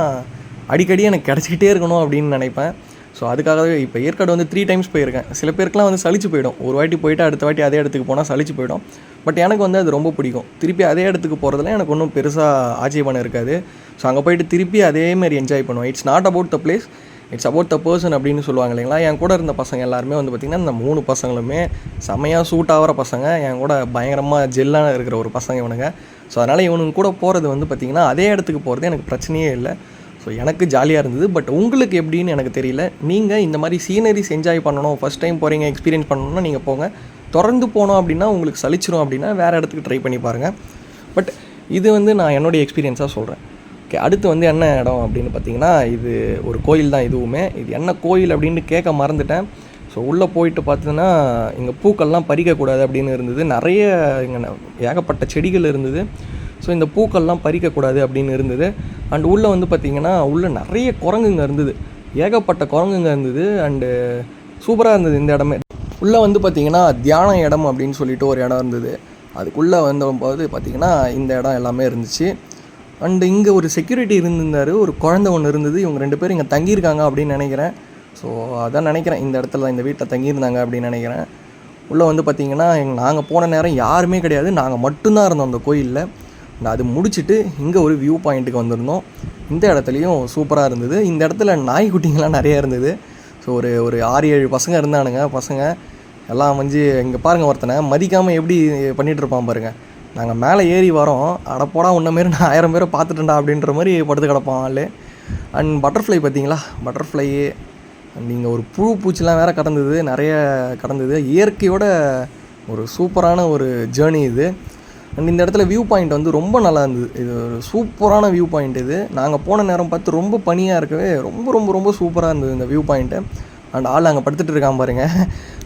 அடிக்கடி எனக்கு கிடச்சிக்கிட்டே இருக்கணும் அப்படின்னு நினைப்பேன். ஸோ அதுக்காகவே இப்போ ஏற்காடு வந்து 3 டைம்ஸ் போயிருக்கேன். சில பேருக்குலாம் வந்து சலிச்சு போயிடும், ஒரு வாட்டி போயிட்டு அடுத்த வாட்டி அதே இடத்துக்கு போனால் சலிச்சு போயிடும். பட் எனக்கு வந்து அது ரொம்ப பிடிக்கும். திருப்பி அதே இடத்துக்கு போகிறதுல எனக்கு ஒன்றும் பெருசாக ஆட்சேபணம் இருக்காது. ஸோ அங்கே போயிட்டு திருப்பி அதேமாரி என்ஜாய் பண்ணுவேன். It's not about the place, it's about the person அப்படின்னு சொல்லுவாங்க இல்லைங்களா. என் கூட இருந்த பசங்க எல்லாருமே வந்து பார்த்திங்கன்னா இந்த 3 பசங்களுமே செம்மையாக சூட் ஆகிற பசங்க. என் கூட பயங்கரமாக ஜெல்லாக இருக்கிற ஒரு பசங்க இவனுங்க. ஸோ அதனால் இவனுங்க கூட போகிறது வந்து பார்த்திங்கன்னா அதே இடத்துக்கு போகிறது எனக்கு பிரச்சனையே இல்லை. ஸோ எனக்கு ஜாலியாக இருந்தது. பட் உங்களுக்கு எப்படின்னு எனக்கு தெரியல. நீங்கள் இந்த மாதிரி சீனரிஸ் என்ஜாய் பண்ணணும், ஃபஸ்ட் டைம் போகிறீங்க, எக்ஸ்பீரியன்ஸ் பண்ணணும்னா நீங்கள் போங்க. தொடர்ந்து போனோம் அப்படின்னா உங்களுக்கு சலிச்சிரும் அப்படின்னா வேறு இடத்துக்கு ட்ரை பண்ணி பாருங்கள். பட் இது வந்து நான் என்னுடைய எக்ஸ்பீரியன்ஸாக சொல்கிறேன். ஓகே, அடுத்து வந்து என்ன இடம் அப்படின்னு பார்த்தீங்கன்னா, இது ஒரு கோயில் தான். இதுவுமே இது என்ன கோயில் அப்படின்னு கேட்க மறந்துட்டேன். ஸோ உள்ளே போயிட்டு பார்த்தீங்கன்னா இங்கே பூக்கள்லாம் பறிக்கக்கூடாது அப்படின்னு இருந்தது. நிறைய இங்கே ஏகப்பட்ட செடிகள் இருந்தது. ஸோ இந்த பூக்கள்லாம் பறிக்கக்கூடாது அப்படின்னு இருந்தது. அண்ட் உள்ளே வந்து பார்த்திங்கன்னா உள்ளே நிறைய குரங்குங்க இருந்தது, ஏகப்பட்ட குரங்குங்க இருந்தது. அண்டு சூப்பராக இருந்தது இந்த இடமே. உள்ளே வந்து பார்த்திங்கன்னா தியான இடம் அப்படின்னு சொல்லிட்டு ஒரு இடம் இருந்தது. அதுக்குள்ளே வந்தபோது பார்த்திங்கன்னா இந்த இடம் எல்லாமே இருந்துச்சு. அண்டு இங்கே ஒரு செக்யூரிட்டி இருந்திருந்தார், ஒரு குழந்தை ஒன்று இருந்தது. இவங்க 2 பேரும் இங்கே தங்கியிருக்காங்க அப்படின்னு நினைக்கிறேன். ஸோ அதான் நினைக்கிறேன், இந்த இடத்துல இந்த வீட்டில் தங்கியிருந்தாங்க அப்படின்னு நினைக்கிறேன். உள்ளே வந்து பார்த்திங்கன்னா நாங்கள் போன நேரம் யாருமே கிடையாது, நாங்கள் மட்டும்தான் இருந்தோம் அந்த கோயிலில். அது முடிச்சுட்டு இங்கே ஒரு வியூ பாயிண்ட்டுக்கு வந்திருந்தோம். இந்த இடத்துலையும் சூப்பராக இருந்தது. இந்த இடத்துல நாய்க்குட்டிங்கெலாம் நிறையா இருந்தது. ஸோ ஒரு 6-7 பசங்க இருந்தானுங்க. பசங்க எல்லாம் வந்து இங்கே பாருங்கள், ஒருத்தனை மதிக்காமல் எப்படி பண்ணிகிட்ருப்பான் பாருங்கள். நாங்கள் மேலே ஏறி வரோம், அடப்போடா உன்ன மாரி நான் 1000 பேரை பார்த்துட்டேன்டா அப்படின்ற மாதிரி படுத்து கிடப்பான் ஆள். அண்ட் பட்டர்ஃப்ளை பார்த்தீங்களா, பட்டர்ஃப்ளை. நீங்கள் ஒரு பூச்சிலாம் வேறு கடந்தது, நிறைய கடந்தது. இயற்கையோட ஒரு சூப்பரான ஒரு ஜேர்னி இது. அண்ட் இந்த இடத்துல வியூ பாயிண்ட் வந்து ரொம்ப நல்லா இருந்தது. இது ஒரு சூப்பரான வியூ பாயிண்ட் இது. நாங்கள் போன நேரம் பார்த்து ரொம்ப பனியாக இருக்கவே ரொம்ப ரொம்ப ரொம்ப சூப்பராக இருந்தது இந்த வியூ பாயிண்ட்டு. அண்ட் ஆள் அங்கே படுத்துட்டு இருக்கான் பாருங்கள்,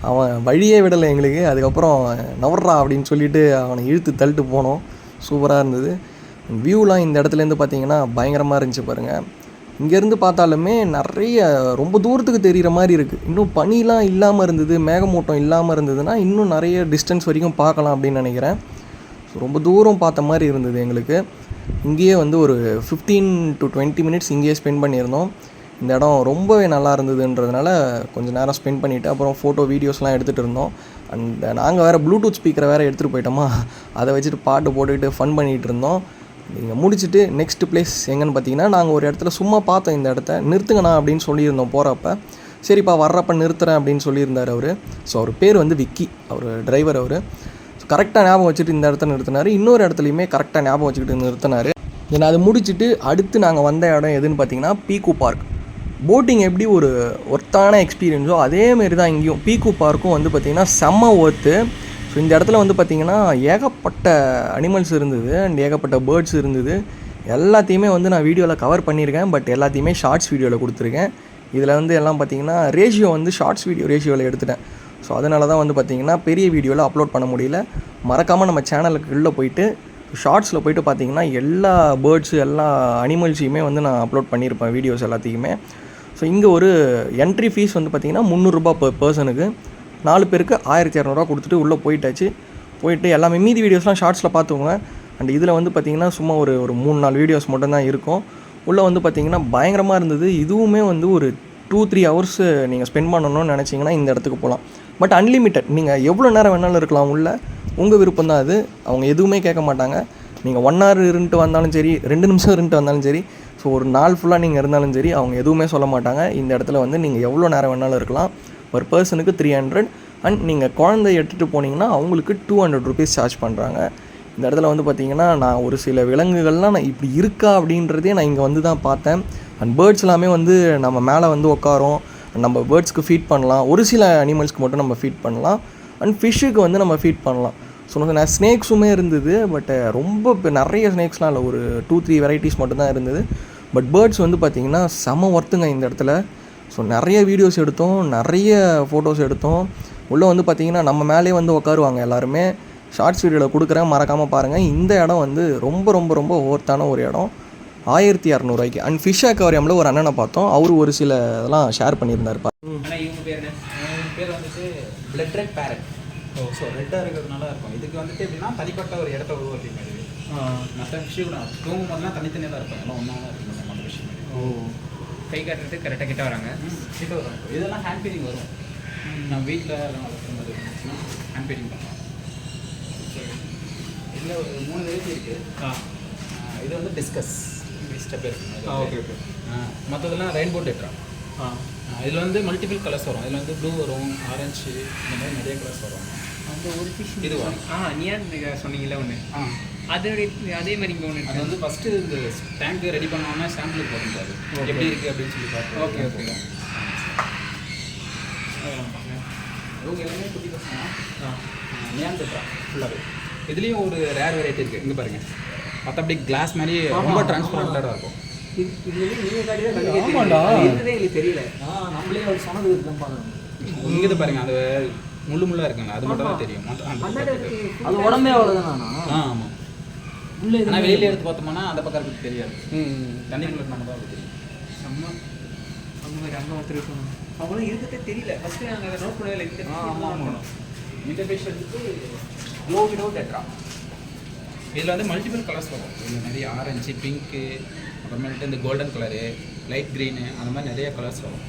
அவன் வழியே விடலை எங்களுக்கு. அதுக்கப்புறம் நவர்றா அப்படின்னு சொல்லிவிட்டு அவனை இழுத்து தள்ளிட்டு போனோம். சூப்பராக இருந்தது. வியூலாம் இந்த இடத்துலேருந்து பார்த்தீங்கன்னா பயங்கரமாக இருந்துச்சு பாருங்கள். இங்கேருந்து பார்த்தாலுமே நிறைய ரொம்ப தூரத்துக்கு தெரிகிற மாதிரி இருக்குது. இன்னும் பனிலாம் இல்லாமல் இருந்தது, மேகமூட்டம் இல்லாமல் இருந்ததுன்னா இன்னும் நிறைய டிஸ்டன்ஸ் வரைக்கும் பார்க்கலாம் அப்படின்னு நினைக்கிறேன். ஸோ ரொம்ப தூரம் பார்த்த மாதிரி இருந்தது எங்களுக்கு. இங்கேயே வந்து ஒரு 15 to 20 மினிட்ஸ் இங்கேயே ஸ்பெண்ட் பண்ணியிருந்தோம். இந்த இடம் ரொம்பவே நல்லா இருந்ததுன்றதுனால கொஞ்சம் நேரம் ஸ்பெண்ட் பண்ணிவிட்டு அப்புறம் ஃபோட்டோ வீடியோஸ்லாம் எடுத்துகிட்டு இருந்தோம். அண்ட் நாங்கள் வேறு ப்ளூடூத் ஸ்பீக்கரை வேறு எடுத்துகிட்டு போயிட்டோமா, அதை வச்சுட்டு பாட்டு போட்டுக்கிட்டு ஃபன் பண்ணிகிட்டு இருந்தோம். நீங்கள் முடிச்சுட்டு நெக்ஸ்ட் பிளேஸ் எங்கன்னு பார்த்தீங்கன்னா, நாங்கள் ஒரு இடத்துல சும்மா பார்த்தோம் இந்த இடத்த, நிறுத்துங்கண்ணா அப்படின்னு சொல்லியிருந்தோம் போகிறப்ப. சரிப்பா வர்றப்ப நிறுத்துறேன் அப்படின்னு சொல்லியிருந்தார் அவர். ஸோ அவர் பேர் வந்து விக்கி, அவர் டிரைவர். அவர் ஸோ கரெக்டாக ஞாபகம் வச்சுட்டு இந்த இடத்த நிறுத்தினார். இன்னொரு இடத்துலையுமே கரெக்டாக ஞாபகம் வச்சுக்கிட்டு நிறுத்தினார். ஏன்னா அது முடிச்சுட்டு அடுத்து நாங்கள் வந்த இடம் எதுன்னு பார்த்தீங்கன்னா பீக்கு பார்க். போட்டிங் எப்படி ஒரு ஒர்த்தான எக்ஸ்பீரியன்ஸோ அதேமாரி தான் இங்கேயும் பீக்கு பார்க்கும் வந்து பார்த்திங்கன்னா செம்ம ஒர்த்து. ஸோ இந்த இடத்துல வந்து பார்த்திங்கன்னா ஏகப்பட்ட அனிமல்ஸ் இருந்தது அண்ட் ஏகப்பட்ட பேர்ட்ஸ் இருந்தது. எல்லாத்தையுமே வந்து நான் வீடியோவில் கவர் பண்ணியிருக்கேன், பட் எல்லாத்தையுமே ஷார்ட்ஸ் வீடியோவில் கொடுத்துருக்கேன். இதில் வந்து எல்லாம் பார்த்திங்கன்னா ரேஷியோ வந்து ஷார்ட்ஸ் வீடியோ ரேஷியோவில் எடுத்துட்டேன். ஸோ அதனால தான் வந்து பார்த்திங்கன்னா பெரிய வீடியோவில் அப்லோட் பண்ண முடியல. மறக்காமல் நம்ம சேனலுக்கு உள்ளே போயிட்டு ஷார்ட்ஸில் போய்ட்டு பார்த்திங்கன்னா எல்லா பேர்ட்ஸு எல்லா அனிமல்ஸையுமே வந்து நான் அப்லோட் பண்ணியிருப்பேன் வீடியோஸ் எல்லாத்தையுமே. ஸோ இங்கே ஒரு என்ட்ரி ஃபீஸ் வந்து பார்த்திங்கன்னா 300 ரூபா per பர்சனுக்கு. 4 பேருக்கு 1200 கொடுத்துட்டு உள்ளே போயிட்டாச்சு. போயிட்டு எல்லாமே மீதி வீடியோஸ்லாம் ஷார்ட்ஸில் பார்த்துக்கோங்க. அண்ட் இதில் வந்து பார்த்திங்கன்னா சும்மா ஒரு 3-4 வீடியோஸ் மட்டும்தான் இருக்கும். உள்ளே வந்து பார்த்திங்கன்னா பயங்கரமாக இருந்தது. இதுவுமே வந்து ஒரு 2-3 ஹவர்ஸ் நீங்கள் ஸ்பெண்ட் பண்ணணும்னு நினச்சிங்கன்னா இந்த இடத்துக்கு போகலாம். பட் அன்லிமிட்டட், நீங்கள் எவ்வளோ நேரம் வேணாலும் இருக்கலாம் உள்ளே, உங்கள் விருப்பம் தான் அது. அவங்க எதுவுமே கேட்க மாட்டாங்க. நீங்கள் 1 hour இருந்துட்டு வந்தாலும் சரி, 2 நிமிஷம் இருந்துட்டு வந்தாலும் சரி, ஸோ ஒரு நாள் ஃபுல்லாக நீங்கள் இருந்தாலும் சரி, அவங்க எதுவுமே சொல்ல மாட்டாங்க. இந்த இடத்துல வந்து நீங்கள் எவ்வளோ நேரம் வேணாலும் இருக்கலாம். ஒரு பர்சனுக்கு 300 அண்ட் நீங்கள் குழந்தை எடுத்துகிட்டு போனீங்கன்னா அவங்களுக்கு 200 rupees சார்ஜ் பண்ணுறாங்க. இந்த இடத்துல வந்து பார்த்திங்கன்னா நான் ஒரு சில விலங்குகள்லாம் நான் இப்படி இருக்கா அப்படின்றதே நான் இங்கே வந்து தான் பார்த்தேன். அண்ட் பேர்ட்ஸ் எல்லாமே வந்து நம்ம மேலே வந்து உட்காரோம், நம்ம பேர்ட்ஸ்க்கு ஃபீட் பண்ணலாம். ஒரு சில அனிமல்ஸ்க்கு மட்டும் நம்ம ஃபீட் பண்ணலாம். அண்ட் ஃபிஷ்ஷுக்கு வந்து நம்ம ஃபீட் பண்ணலாம். ஸோ நான் ஸ்னேக்ஸுமே இருந்தது, பட் ரொம்ப நிறைய ஸ்னேக்ஸ்லாம் இல்லை, ஒரு 2-3 வெரைட்டிஸ் மட்டும்தான் இருந்தது. பட் பேர்ட்ஸ் வந்து பார்த்திங்கன்னா செம ஒர்த்துங்க இந்த இடத்துல. ஸோ நிறைய வீடியோஸ் எடுத்தோம், நிறைய ஃபோட்டோஸ் எடுத்தோம். உள்ளே வந்து பார்த்திங்கன்னா நம்ம மேலே வந்து உட்காருவாங்க எல்லாருமே. ஷார்ட்ஸ் வீடியோவில் கொடுக்குறேன், மறக்காமல் பாருங்கள். இந்த இடம் வந்து ரொம்ப ரொம்ப ரொம்ப ஒர்த்தான ஒரு இடம். 1200 ரூபாய்க்கு. அண்ட் ஃபிஷ் அக்வாரியமில் ஒரு அண்ணனை பார்த்தோம், அவர் ஒரு சில இதெல்லாம் ஷேர் பண்ணியிருந்தார். இவங்க பேர் என்ன? பேர் வந்துட்டு பிளட் ரெட் பேரட். ஸோ ரெட்டாக இருக்கிறதுனால இருக்கும். இதுக்கு வந்துட்டு எப்படின்னா தனிப்பட்ட ஒரு இடத்த உருவாக்கி மாதிரி. மற்ற ஃபிஷ்ஷு கூட தூங்கும் போதெல்லாம் தனித்தனியாக தான் இருக்கும், எல்லாம் ஒன்றா தான் இருக்கும் மற்ற ஃபிஷ். கை காட்டுறதுக்கு கரெக்டாக கிட்ட வராங்க. கிட்ட வரும். இதெல்லாம் ஹேண்ட் ஃபீடிங் வரும். நம்ம வீட்டில் எல்லாம் வளர்க்குற மாதிரி இருந்துச்சுன்னா ஹேண்ட் ஃபீடிங் பண்ணலாம். இதில் ஒரு 3 வெரைட்டி இருக்குது. இது வந்து டிஸ்கஸ் ஸ்டெப் இருக்குது. Okay okay. மற்றதெல்லாம் ரெயின்போ டெட்ரா. இதில் வந்து மல்டிபிள் கலர்ஸ் வரும். இதில் வந்து ப்ளூ வரும், ஆரஞ்சு, இந்த மாதிரி நிறைய கலர்ஸ் வரும். அந்த ஒரு ஃபிஷ் இது வரும். நியான் சொன்னீங்களா ஒன்று? அதோடைய அதே மாதிரி இங்கே ஒன்று. அது வந்து ஃபஸ்ட்டு இந்த டேங்க் ரெடி பண்ணோன்னா சாம்பிளுக்கு வரும். அது எப்படி இருக்குது அப்படின்னு சொல்லி பார்த்து. Okay okay. இவங்க எல்லாமே குட்டி பசங்க. நியான் டெட்ரா ஃபுல்லாகவே. இதுலேயும் ஒரு ரேர் வெரைட்டி இருக்குது. இங்கே பாருங்கள், மற்றபடி கிளாஸ் மாதிரி ரொம்ப டிரான்ஸ்பரண்ட்டாக இருக்கும். தெரியல. நம்மளே ஒரு சொன்னது இங்கே பாருங்க, அது முள்ளாக இருக்குங்க, அது மட்டும் தான் தெரியும். அது உடம்பே அவ்வளோதானா? ஆமாம். ஆனால் வெளியில் எடுத்து பார்த்தோம்னா அந்த பக்கம் இருக்கிறது தெரியாது. தண்ணிக்குள்ள நம்ம தான் தெரியும். அந்த மாதிரி அங்கே ஒருத்தர் அவங்களும் இருக்கிறதே தெரியல. ஃபஸ்ட்டு நாங்கள் அதை நோட் பண்ணவே இல்லை. ஆமாம். இந்த ஃபிஷ் எடுத்து க்ளோவிடோ டெட்ரா. இதில் வந்து மல்டிபிள் கலர்ஸ் வரும். இதில் நிறைய ஆரஞ்சு, பிங்க்கு, அப்புறமேட்டு இந்த கோல்டன் கலரு, லைட் க்ரீனு, அந்த மாதிரி நிறைய கலர்ஸ் வரும்.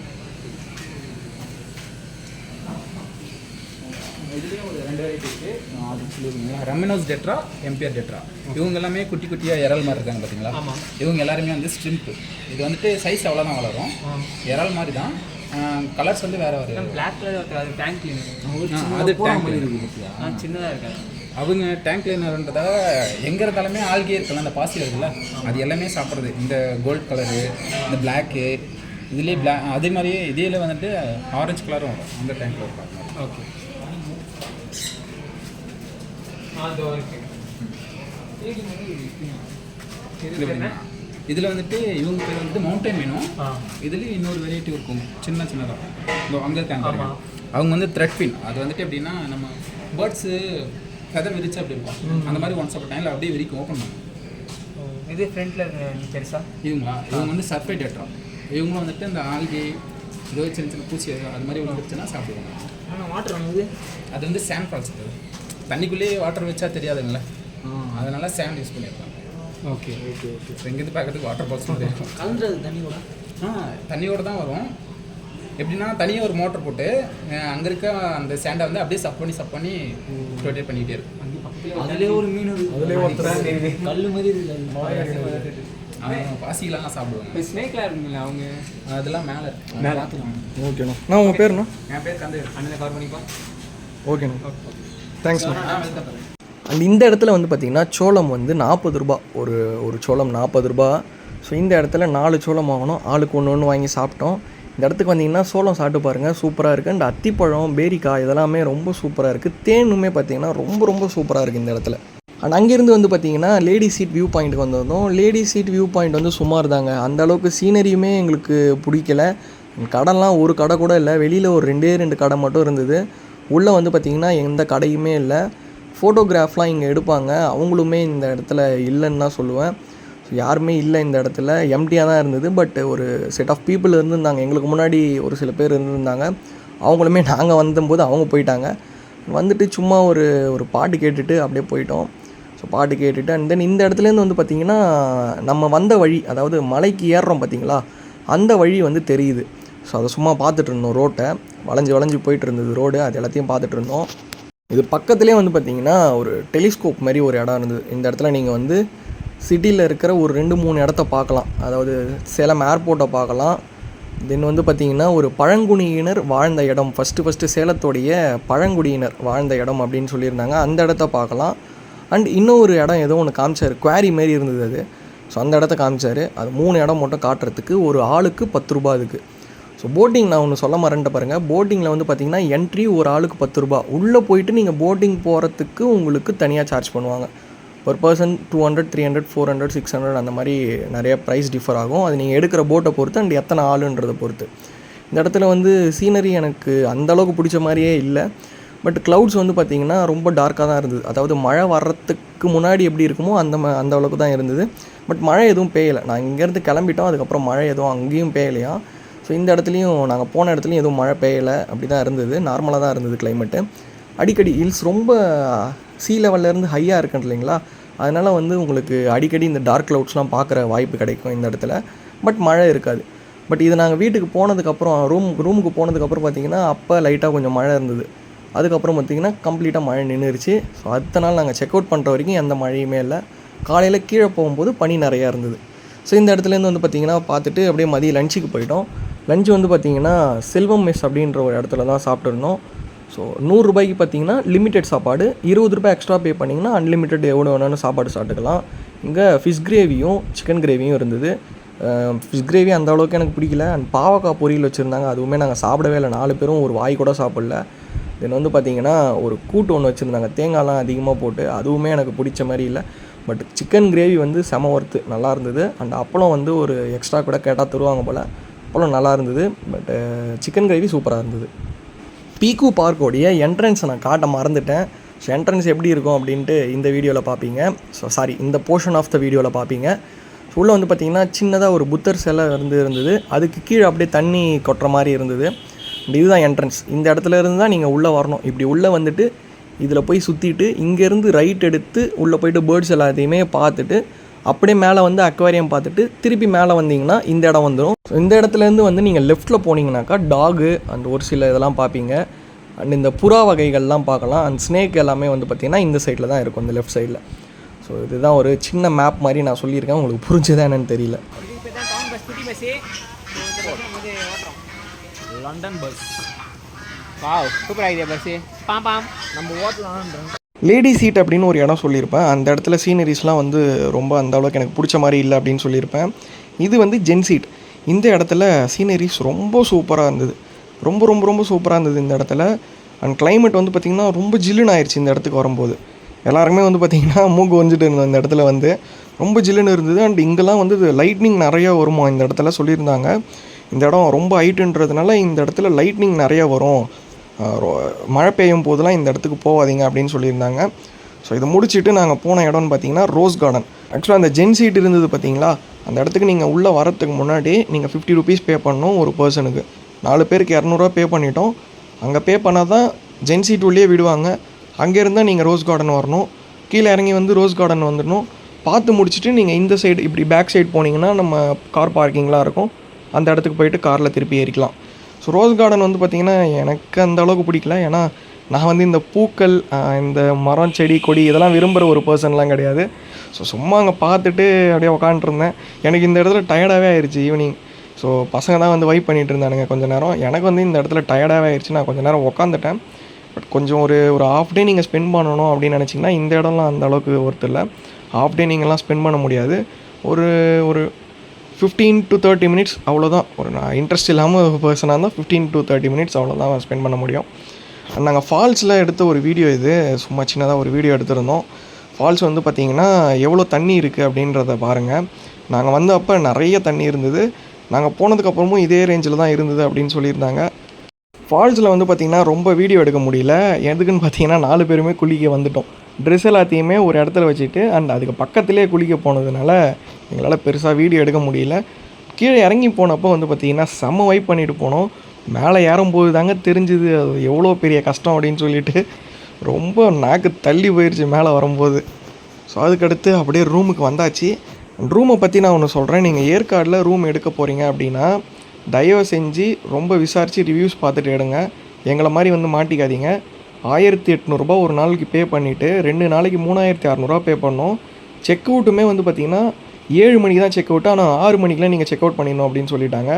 இதுலேயும் ஒரு 2 வெரைட்டி இருக்குது. அது சொல்லுவீங்களா, ரெமினோஸ் டெட்ரா, எம்பியர் டெட்ரா. இவங்க எல்லாமே குட்டி குட்டியாக இறால் மாதிரி இருக்காங்க பார்த்தீங்களா? ஆமாம். இவங்க எல்லாருமே வந்து ஸ்ட்ரிம்ப்பு. இது வந்துட்டு சைஸ் அவ்வளோதான் வளரும், இறால் மாதிரி தான். கலர்ஸ் வந்து வேறு வேறு. பிளாக் கலர் அது டேங்க் கிளீனர். அது டேங்க் சின்னதாக இருக்காது. அவங்க டேங்க் கிளீனர்ன்றதால எங்கே இருந்தாலுமே ஆல்கே இருக்கலாம், அந்த பாசி வருதுல்ல, அது எல்லாமே சாப்பிட்றது. இந்த கோல்ட் கலரு, இந்த பிளாக்கு, இதுலேயே அதே மாதிரியே இதில் வந்துட்டு ஆரஞ்சு கலரும் வரும் அந்த டேங்க்கில் இருக்கும். ஓகே. இதில் வந்துட்டு இவங்க பேர் வந்துட்டு மவுண்டைன் மீனும். இதுலேயும் இன்னொரு வெரைட்டி இருக்கும், சின்ன சின்னதாக. இந்த அங்கே இருக்காங்க, அவங்க வந்து த்ரெட் ஃபின். அது வந்துட்டு எப்படின்னா நம்ம பேர்ட்ஸு ஃபெதர் விரிச்சு அப்படி இருக்கும், அந்த மாதிரி ஒன்ஸ் அப்போ டைமில் அப்படியே விரிக்கும், ஓப்பன் பண்ணும். இது ஃப்ரண்ட்டில் பெருசா இவங்களா? இவங்க வந்து சர்ஃபை டெட்ரா. இவங்களும் வந்துட்டு இந்த ஆல்கே ஏதோ சின்ன சின்ன பூச்சி அது மாதிரி விழுந்துருச்சுன்னா சாப்பிடுவாங்க. ஆனால் வாட்டர் வந்து அது வந்து சாண்ட் ஃபால்ஸ் தண்ணிக்குள்ளேயே வாட்டர் வச்சா தெரியாதுங்களே, அதனால சாண்ட் யூஸ் பண்ணியிருப்பாங்க. Okay okay okay. ஸோ இங்கேருந்து பார்க்கறதுக்கு வாட்டர் ஃபால்ஸ் மாதிரி இருக்கும். கலந்துறது தண்ணி கூட தண்ணியோடு தான் வரும். எப்படின்னா தனியாக ஒரு மோட்டர் போட்டு அங்கே இருக்க அந்த சேண்டை வந்து அப்படியே சப் பண்ணி ரொட்டேட் பண்ணிக்கிட்டே இருக்கும். அதுலேயே ஒரு மீன் இருக்குது, கல் மாதிரி இருக்குது. அவங்க பாசிகளாம் சாப்பிடுவாங்க. இப்போ ஸ்னேக்லாம் இருக்குங்களா அவங்க? அதெல்லாம் மேலே பார்த்துக்கலாம். ஓகேண்ணா. நான் உங்கள் பேருண்ணா? என் பேர் கந்து. அண்ணனை கவர் பண்ணிப்பா. ஓகேண்ணா, தேங்க்ஸ்ண்ணா. வெல்கம். அண்ட் இந்த இடத்துல வந்து பார்த்திங்கன்னா சோளம் வந்து 40 ரூபா, ஒரு சோளம் 40 ரூபா. ஸோ இந்த இடத்துல 4 சோளம் வாங்கணும், ஆளுக்கு ஒன்று வாங்கி சாப்பிட்டோம். இந்த இடத்துக்கு வந்தீங்கன்னா சோளம் சாப்பிட்டு பாருங்கள், சூப்பராக இருக்குது. அண்ட் அத்திப்பழம், பேரிக்காய் இதெல்லாமே ரொம்ப சூப்பராக இருக்குது. தேனுமே பார்த்திங்கன்னா ரொம்ப சூப்பராக இருக்குது இந்த இடத்துல. அண்ட் அங்கேருந்து வந்து பார்த்திங்கன்னா லேடி சீட் வியூ பாயிண்ட்டுக்கு வந்திருந்தோம். லேடி சீட் வியூ பாயிண்ட் வந்து சுமார் தாங்க, அந்த அளவுக்கு சீனரியுமே எங்களுக்கு பிடிக்கல. கடைலாம் ஒரு கடை கூட இல்லை, வெளியில் ஒரு 2 கடை மட்டும் இருந்தது. உள்ளே வந்து பார்த்திங்கன்னா எந்த கடையுமே இல்லை. ஃபோட்டோகிராஃப்லாம் இங்கே எடுப்பாங்க, அவங்களுமே இந்த இடத்துல இல்லைன்னு தான் சொல்லுவேன். ஸோ யாருமே இல்லை இந்த இடத்துல, எம்டியாக தான் இருந்தது. பட் ஒரு செட் ஆஃப் பீப்புள் இருந்திருந்தாங்க, எங்களுக்கு முன்னாடி ஒரு சில பேர் இருந்திருந்தாங்க. அவங்களுமே நாங்கள் வந்தபோது அவங்க போயிட்டாங்க. வந்துட்டு சும்மா ஒரு பாட்டு கேட்டுட்டு அப்படியே போயிட்டோம். ஸோ பாட்டு கேட்டுட்டு அண்ட் தென் இந்த இடத்துலேருந்து வந்து பார்த்திங்கன்னா நம்ம வந்த வழி, அதாவது மலைக்கு ஏறுறோம் பார்த்திங்களா, அந்த வழி வந்து தெரியுது. ஸோ அதை சும்மா பார்த்துட்டு இருந்தோம். ரோட்டை வளைஞ்சு போயிட்டு இருந்தது ரோடு, அது எல்லாத்தையும் பார்த்துட்டு இருந்தோம். இது பக்கத்துலேயே வந்து பார்த்திங்கன்னா ஒரு டெலிஸ்கோப் மாதிரி ஒரு இடம் இருந்தது. இந்த இடத்துல நீங்கள் வந்து சிட்டியில் இருக்கிற ஒரு 2-3 இடத்த பார்க்கலாம். அதாவது சேலம் ஏர்போர்ட்டை பார்க்கலாம். தென் வந்து பார்த்திங்கன்னா ஒரு பழங்குடியினர் வாழ்ந்த இடம், ஃபஸ்ட்டு சேலத்தோடைய பழங்குடியினர் வாழ்ந்த இடம் அப்படின்னு சொல்லியிருந்தாங்க, அந்த இடத்த பார்க்கலாம். அண்ட் இன்னொரு இடம் ஏதோ ஒன்று காமிச்சார், குவாரி மாரி இருந்தது அது. ஸோ அந்த இடத்த காமிச்சார். அது 3 இடம் மட்டும் காட்டுறதுக்கு ஒரு ஆளுக்கு 10 ரூபா அதுக்கு. ஸோ போட்டிங் நான் ஒன்று சொல்ல மறந்துட்டு பாருங்கள், போட்டிங்கில் வந்து பார்த்திங்கன்னா என்ட்ரி ஒரு ஆளுக்கு 10 ரூபா. உள்ளே போயிட்டு நீங்கள் போட்டிங் போகிறதுக்கு உங்களுக்கு தனியாக சார்ஜ் பண்ணுவாங்க. ஒரு பர்சன் 200, 300, 400, 600 அந்த மாதிரி நிறைய ப்ரைஸ் டிஃபர் ஆகும். அது நீங்கள் எடுக்கிற போட்டை பொறுத்து அண்ட் எத்தனை ஆளுன்றதை பொறுத்து. இந்த இடத்துல வந்து சீனரி எனக்கு அந்தளவுக்கு பிடிச்ச மாதிரியே இல்லை. பட் க்ளவுட்ஸ் வந்து பார்த்திங்கன்னா ரொம்ப டார்க்காக தான் இருந்தது. அதாவது மழை வர்றதுக்கு முன்னாடி எப்படி இருக்குமோ அந்த அளவுக்கு தான் இருந்தது. பட் மழை எதுவும் பெய்யலை. நாங்கள் இங்கேருந்து கிளம்பிட்டோம், அதுக்கப்புறம் மழை எதுவும் அங்கேயும் பெய்யலையா. ஸோ இந்த இடத்துலையும் நாங்கள் போன இடத்துலையும் எதுவும் மழை பெய்யலை, அப்படி தான் இருந்தது, நார்மலாக தான் இருந்தது கிளைமேட்டு. அடிக்கடி ஹில்ஸ் ரொம்ப சீ லெவல்லேருந்து ஹையாக இருக்குன்னு இல்லைங்களா, அதனால் வந்து உங்களுக்கு அடிக்கடி இந்த டார்க் க்ளவுட்ஸ்லாம் பார்க்குற வாய்ப்பு கிடைக்கும் இந்த இடத்துல. பட் மழை இருக்காது. பட் இது நாங்கள் வீட்டுக்கு போனதுக்கப்புறம் ரூமுக்கு போனதுக்கப்புறம் பார்த்திங்கன்னா அப்போ லைட்டாக கொஞ்சம் மழை இருந்தது. அதுக்கப்புறம் பார்த்திங்கன்னா கம்ப்ளீட்டாக மழை நின்றுருச்சு. ஸோ அடுத்த நாள் நாங்கள் செக் அவுட் பண்ணுற வரைக்கும் எந்த மழையுமே இல்லை. காலையில் கீழே போகும்போது பனி நிறையா இருந்தது. ஸோ இந்த இடத்துலேருந்து வந்து பார்த்திங்கன்னா பார்த்துட்டு அப்படியே மதியம் லஞ்சுக்கு போயிட்டோம். லஞ்சு வந்து பார்த்திங்கன்னா செல்வம் மெஸ் அப்படின்ற ஒரு இடத்துல தான் சாப்பிட்ருந்தோம். ஸோ 100 ரூபாய்க்கு பார்த்திங்கன்னா லிமிட்டட் சாப்பாடு, 20 ரூபாய் எக்ஸ்ட்ரா பே பண்ணிங்கன்னா அன்லிமிட்டட் எவ்வளோ வேணாலும் சாப்பாடு சாப்பிட்டுக்கலாம். இங்கே ஃபிஷ் கிரேவியும் சிக்கன் கிரேவியும் இருந்தது. ஃபிஷ் கிரேவி அந்த அளவுக்கு எனக்கு பிடிக்கல. அண்ட் பாவக்காய் பொரியல் வச்சுருந்தாங்க, அதுவுமே நாங்கள் சாப்பிடவே இல்லை, 4 பேரும் ஒரு வாய் கூட சாப்பிடல. தென் வந்து பார்த்திங்கன்னா ஒரு கூட்டு ஒன்று வச்சுருந்தாங்க, தேங்காய்லாம் அதிகமாக போட்டு, அதுவுமே எனக்கு பிடிச்ச மாதிரி இல்லை. பட் சிக்கன் கிரேவி வந்து செம ஒர்த்து, நல்லா இருந்தது. அண்ட் அப்பளம் வந்து ஒரு எக்ஸ்ட்ரா கூட கேட்டால் தருவாங்க போல், அப்பளம் நல்லா இருந்தது. பட் சிக்கன் கிரேவி சூப்பராக இருந்தது. பீக்கு பார்க்கோடைய என்ட்ரன்ஸை நான் காட்ட மறந்துட்டேன். ஸோ என்ட்ரன்ஸ் எப்படி இருக்கும் அப்படின்ட்டு இந்த வீடியோவில் பார்ப்பீங்க. ஸோ இந்த போர்ஷன் ஆஃப் த வீடியோவில் பார்ப்பீங்க. ஸோ உள்ளே வந்து பார்த்திங்கன்னா சின்னதாக ஒரு புத்தர் சிலை இருந்தது, அதுக்கு கீழே அப்படியே தண்ணி கொட்டுற மாதிரி இருந்தது. இதுதான் என்ட்ரன்ஸ். இந்த இடத்துல இருந்து தான் நீங்கள் உள்ளே வரணும். இப்படி உள்ளே வந்துட்டு இதில் போய் சுற்றிட்டு இங்கேருந்து ரைட் எடுத்து உள்ளே போயிட்டு பேர்ட்ஸ் எல்லாத்தையுமே பார்த்துட்டு அப்படியே மேலே வந்து அக்வாரியம் பார்த்துட்டு திருப்பி மேலே வந்தீங்கன்னா இந்த இடம் வந்துடும். ஸோ இந்த இடத்துலேருந்து வந்து நீங்கள் லெஃப்ட்டில் போனீங்கன்னாக்கா டாகு அந்த ஒரு சில இதெல்லாம் பார்ப்பீங்க. அண்ட் இந்த புறா வகைகள்லாம் பார்க்கலாம். அண்ட் ஸ்னேக் எல்லாமே வந்து பார்த்திங்கன்னா இந்த சைடில் தான் இருக்கும், இந்த லெஃப்ட் சைடில். ஸோ இதுதான் ஒரு சின்ன மேப் மாதிரி நான் சொல்லியிருக்கேன், உங்களுக்கு புரிஞ்சுதான் என்னன்னு தெரியல. London bus. Wow, super idea bus. பாம் நம்ம ஓட்டலாம். லேடி சீட் அப்படின்னு ஒரு இடம் சொல்லியிருப்பேன். அந்த இடத்துல சீனரிஸ்லாம் வந்து ரொம்ப அந்த அளவுக்கு எனக்கு பிடிச்ச மாதிரி இல்லை அப்படின்னு சொல்லியிருப்பேன். இது வந்து ஜென் சீட். இந்த இடத்துல சீனரிஸ் ரொம்ப சூப்பராக இருந்தது, ரொம்ப சூப்பராக இருந்தது இந்த இடத்துல. அண்ட் கிளைமேட் வந்து பார்த்திங்கன்னா ரொம்ப ஜில்லுன்னு ஆயிடுச்சு இந்த இடத்துக்கு வரும்போது. எல்லாருமே வந்து பார்த்திங்கன்னா மூக்கு வந்துட்டு இருந்தோம் இந்த இடத்துல வந்து, ரொம்ப ஜில்லுன்னு இருந்தது. அண்ட் இங்கெல்லாம் வந்து லைட்னிங் நிறையா வருமா இந்த இடத்துல சொல்லியிருந்தாங்க. இந்த இடம் ரொம்ப ஹைட்டுன்றதுனால இந்த இடத்துல லைட்னிங் நிறையா வரும், மழை பெய்யும் போதெல்லாம் இந்த இடத்துக்கு போகாதீங்க அப்படின்னு சொல்லியிருந்தாங்க. ஸோ இதை முடிச்சுட்டு நாங்கள் போன இடம்னு பார்த்தீங்கன்னா ரோஸ் கார்டன். ஆக்சுவலாக அந்த ஜென் சீட் இருந்தது பார்த்தீங்களா, அந்த இடத்துக்கு நீங்கள் உள்ளே வரத்துக்கு முன்னாடி நீங்கள் 50 ருபீஸ் பே பண்ணணும் ஒரு பர்சனுக்கு. 4 பேருக்கு 200 பே பண்ணிட்டோம். அங்கே பே பண்ணால் தான் ஜென் சீட் உள்ளே விடுவாங்க. அங்கேருந்தால் நீங்கள் ரோஸ் கார்டன் வரணும். கீழே இறங்கி வந்து ரோஸ் கார்டன் வந்துடணும். பார்த்து முடிச்சுட்டு நீங்கள் இந்த சைடு இப்படி பேக் சைடு போனீங்கன்னா நம்ம கார் பார்க்கிங்லாம் இருக்கும். அந்த இடத்துக்கு போயிட்டு காரில் திருப்பி ஏறிக்கலாம். ஸோ ரோஸ் கார்டன் வந்து பார்த்திங்கன்னா எனக்கு அந்த அளவுக்கு பிடிக்கல. ஏன்னா நான் வந்து இந்த பூக்கள், இந்த மரம் செடி கொடி இதெல்லாம் விரும்புகிற ஒரு பர்சன்லாம் கிடையாது. ஸோ சும்மா அங்கே பார்த்துட்டு அப்படியே உக்காண்ட்ருந்தேன். எனக்கு இந்த இடத்துல டயர்டாகவே ஆயிடுச்சு ஈவினிங். ஸோ பசங்க தான் வந்து வைப் பண்ணிகிட்டு இருந்தானுங்க கொஞ்சம் நேரம். எனக்கு வந்து இந்த இடத்துல டயர்டாகவே ஆயிடுச்சு. நான் கொஞ்சம் நேரம் உக்காந்துட்டேன். பட் கொஞ்சம் ஒரு ஹாஃப் டே நீங்கள் ஸ்பெண்ட் பண்ணணும் அப்படின்னு நினச்சிங்கன்னா இந்த இடம்லாம் அந்த அளவுக்கு ஒர்த் இல்லை. ஹாஃப் டே நீங்கள்லாம் ஸ்பெண்ட் பண்ண முடியாது. ஒரு 15 to 30 மினிட்ஸ் அவ்வளோதான். நான் இன்ட்ரெஸ்ட் இல்லாமல் ஒரு பர்சனாக இருந்தால் 15 to 30 மினிட்ஸ் அவ்வளோதான் ஸ்பெண்ட் பண்ண முடியும். நாங்கள் ஃபால்ஸில் எடுத்த ஒரு வீடியோ இது. சும்மா சின்னதாக ஒரு வீடியோ எடுத்திருந்தோம். ஃபால்ஸ் வந்து பார்த்திங்கன்னா எவ்வளோ தண்ணி இருக்குது அப்படின்றத பாருங்கள். நாங்கள் வந்து அப்போ நிறைய தண்ணி இருந்தது. நாங்கள் போனதுக்கப்புறமும் இதே ரேஞ்சில் தான் இருந்தது அப்படின்னு சொல்லியிருந்தாங்க. ஃபால்ஸில் வந்து பார்த்திங்கன்னா ரொம்ப வீடியோ எடுக்க முடியல. எதுக்குன்னு பார்த்தீங்கன்னா 4 பேருமே குளிக்க வந்துட்டோம். ட்ரெஸ் எல்லாத்தையுமே ஒரு இடத்துல வச்சுட்டு அதுக்கு பக்கத்துலேயே குளிக்க போனதுனால எங்களால் பெருசாக வீடியோ எடுக்க முடியல. கீழே இறங்கி போனப்போ வந்து பார்த்திங்கன்னா செம்ம வைப் பண்ணிட்டு போனோம். மேலே ஏறும்போது தாங்க தெரிஞ்சுது அது எவ்வளோ பெரிய கஷ்டம் அப்படின்னு சொல்லிட்டு. ரொம்ப நாக்கு தள்ளி போயிடுச்சு மேலே வரும்போது. ஸோ அதுக்கடுத்து அப்படியே ரூமுக்கு வந்தாச்சு. ரூமை பற்றி நான் ஒன்று சொல்கிறேன். நீங்கள் ஏற்காடில் ரூம் எடுக்க போகிறீங்க அப்படின்னா தயவு செஞ்சு ரொம்ப விசாரித்து ரிவ்யூஸ் பார்த்துட்டு எடுங்க. எங்களை மாதிரி வந்து மாட்டிக்காதீங்க. 1800 ரூபா ஒரு நாளைக்கு பே பண்ணிவிட்டு 2 நாளைக்கு 3600 பே பண்ணோம். செக் அவுட்டுமே வந்து பார்த்திங்கன்னா 7 மணிக்கு தான் செக் அவுட்டு. ஆனால் 6 மணிக்கெலாம் நீங்கள் செக் அவுட் பண்ணிடணும் அப்படின்னு சொல்லிட்டாங்க.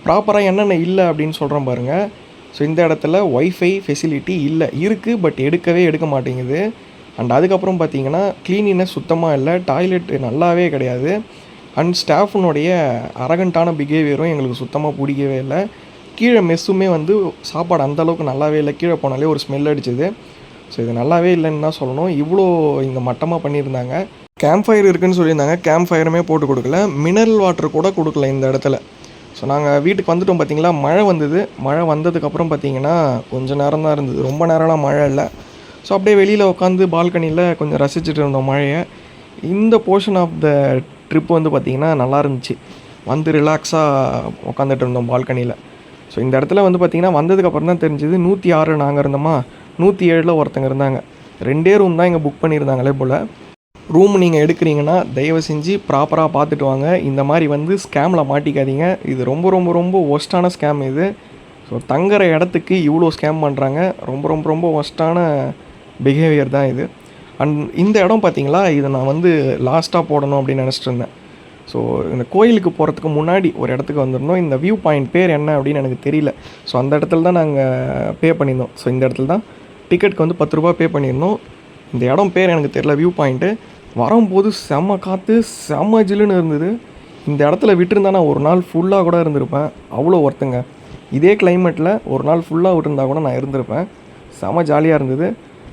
ப்ராப்பராக என்னென்ன இல்லை அப்படின்னு சொல்கிறேன் பாருங்கள். ஸோ இந்த இடத்துல ஒய்ஃபை ஃபெசிலிட்டி இல்லை, இருக்குது பட் எடுக்க மாட்டேங்குது. அண்ட் அதுக்கப்புறம் பார்த்தீங்கன்னா க்ளீனினஸ் சுத்தமாக இல்லை, டாய்லெட் நல்லாவே கிடையாது. அண்ட் ஸ்டாஃப்னுடைய அரகண்ட்டான பிஹேவியரும் எங்களுக்கு சுத்தமாக பிடிக்கவே இல்லை. கீழே மெஸ்ஸுமே வந்து சாப்பாடு அந்தளவுக்கு நல்லாவே இல்லை. கீழே போனாலே ஒரு ஸ்மெல் அடிச்சுது. ஸோ இது நல்லாவே இல்லைன்னு தான் சொல்லணும். இவ்வளோ இங்கே மட்டமாக பண்ணியிருந்தாங்க. கேம்ப் ஃபயர் இருக்குதுன்னு சொல்லியிருந்தாங்க. கேம்ப் ஃபயருமே போட்டு கொடுக்கல. மினரல் வாட்டர் கூட கொடுக்கல இந்த இடத்துல. ஸோ நாங்கள் வீட்டுக்கு வந்துவிட்டோம் பார்த்தீங்களா. மழை வந்தது. மழை வந்ததுக்கப்புறம் பார்த்தீங்கன்னா கொஞ்சம் நேரம் தான் இருந்தது, ரொம்ப நேரம்லாம் மழை இல்லை. ஸோ அப்படியே வெளியில் உட்காந்து பால்கனியில் கொஞ்சம் ரசிச்சுட்டு இருந்தோம் மழையை. இந்த போர்ஷன் ஆஃப் த ட்ரிப் வந்து பார்த்திங்கன்னா நல்லா இருந்துச்சு. வந்து ரிலாக்ஸாக உட்காந்துட்டு இருந்தோம் பால்கனியில். ஸோ இந்த இடத்துல வந்து பார்த்திங்கன்னா வந்ததுக்கப்புறம் தான் தெரிஞ்சுது 106 நாங்கள் இருந்தோமா, 107 ஒருத்தங்க இருந்தாங்க. 2 ரூம் தான் இங்கே புக் பண்ணியிருந்தாங்களே போல். ரூம் நீங்கள் எடுக்கிறீங்கன்னா தயவு செஞ்சு ப்ராப்பராக பார்த்துட்டு வாங்க. இந்த மாதிரி வந்து ஸ்கேமில் மாட்டிக்காதீங்க. இது ரொம்ப ரொம்ப ரொம்ப ஒஸ்ட்டான ஸ்கேம் இது. ஸோ தங்குற இடத்துக்கு இவ்வளோ ஸ்கேம் பண்ணுறாங்க. ரொம்ப ரொம்ப ரொம்ப ஒஸ்ட்டான பிஹேவியர் தான் இது. அண்ட் இந்த இடம் பார்த்தீங்களா, இதை நான் வந்து லாஸ்ட்டாக போடணும் அப்படின்னு நினச்சிட்டு இருந்தேன். ஸோ இந்த கோயிலுக்கு போகிறதுக்கு முன்னாடி ஒரு இடத்துக்கு வந்துருந்தோம். இந்த வியூ பாயிண்ட் பேர் என்ன அப்படின்னு எனக்கு தெரியல. ஸோ அந்த இடத்துல தான் நாங்கள் பே பண்ணியிருந்தோம். ஸோ இந்த இடத்துல தான் டிக்கெட்டுக்கு வந்து 10 ரூபா பே பண்ணியிருந்தோம். இந்த இடம் பேர் எனக்கு தெரியல. வியூ பாயிண்ட்டு வரும்போது செம்ம காற்று, செம்ம ஜில்லுன்னு இருந்தது. இந்த இடத்துல விட்டுருந்தா நான் ஒரு நாள் ஃபுல்லாக கூட இருந்திருப்பேன். அவ்வளோ ஒர்த்துங்க. இதே கிளைமேட்டில் ஒரு நாள் ஃபுல்லாக விட்டுருந்தா கூட நான் இருந்திருப்பேன். செம்ம ஜாலியாக இருந்தது.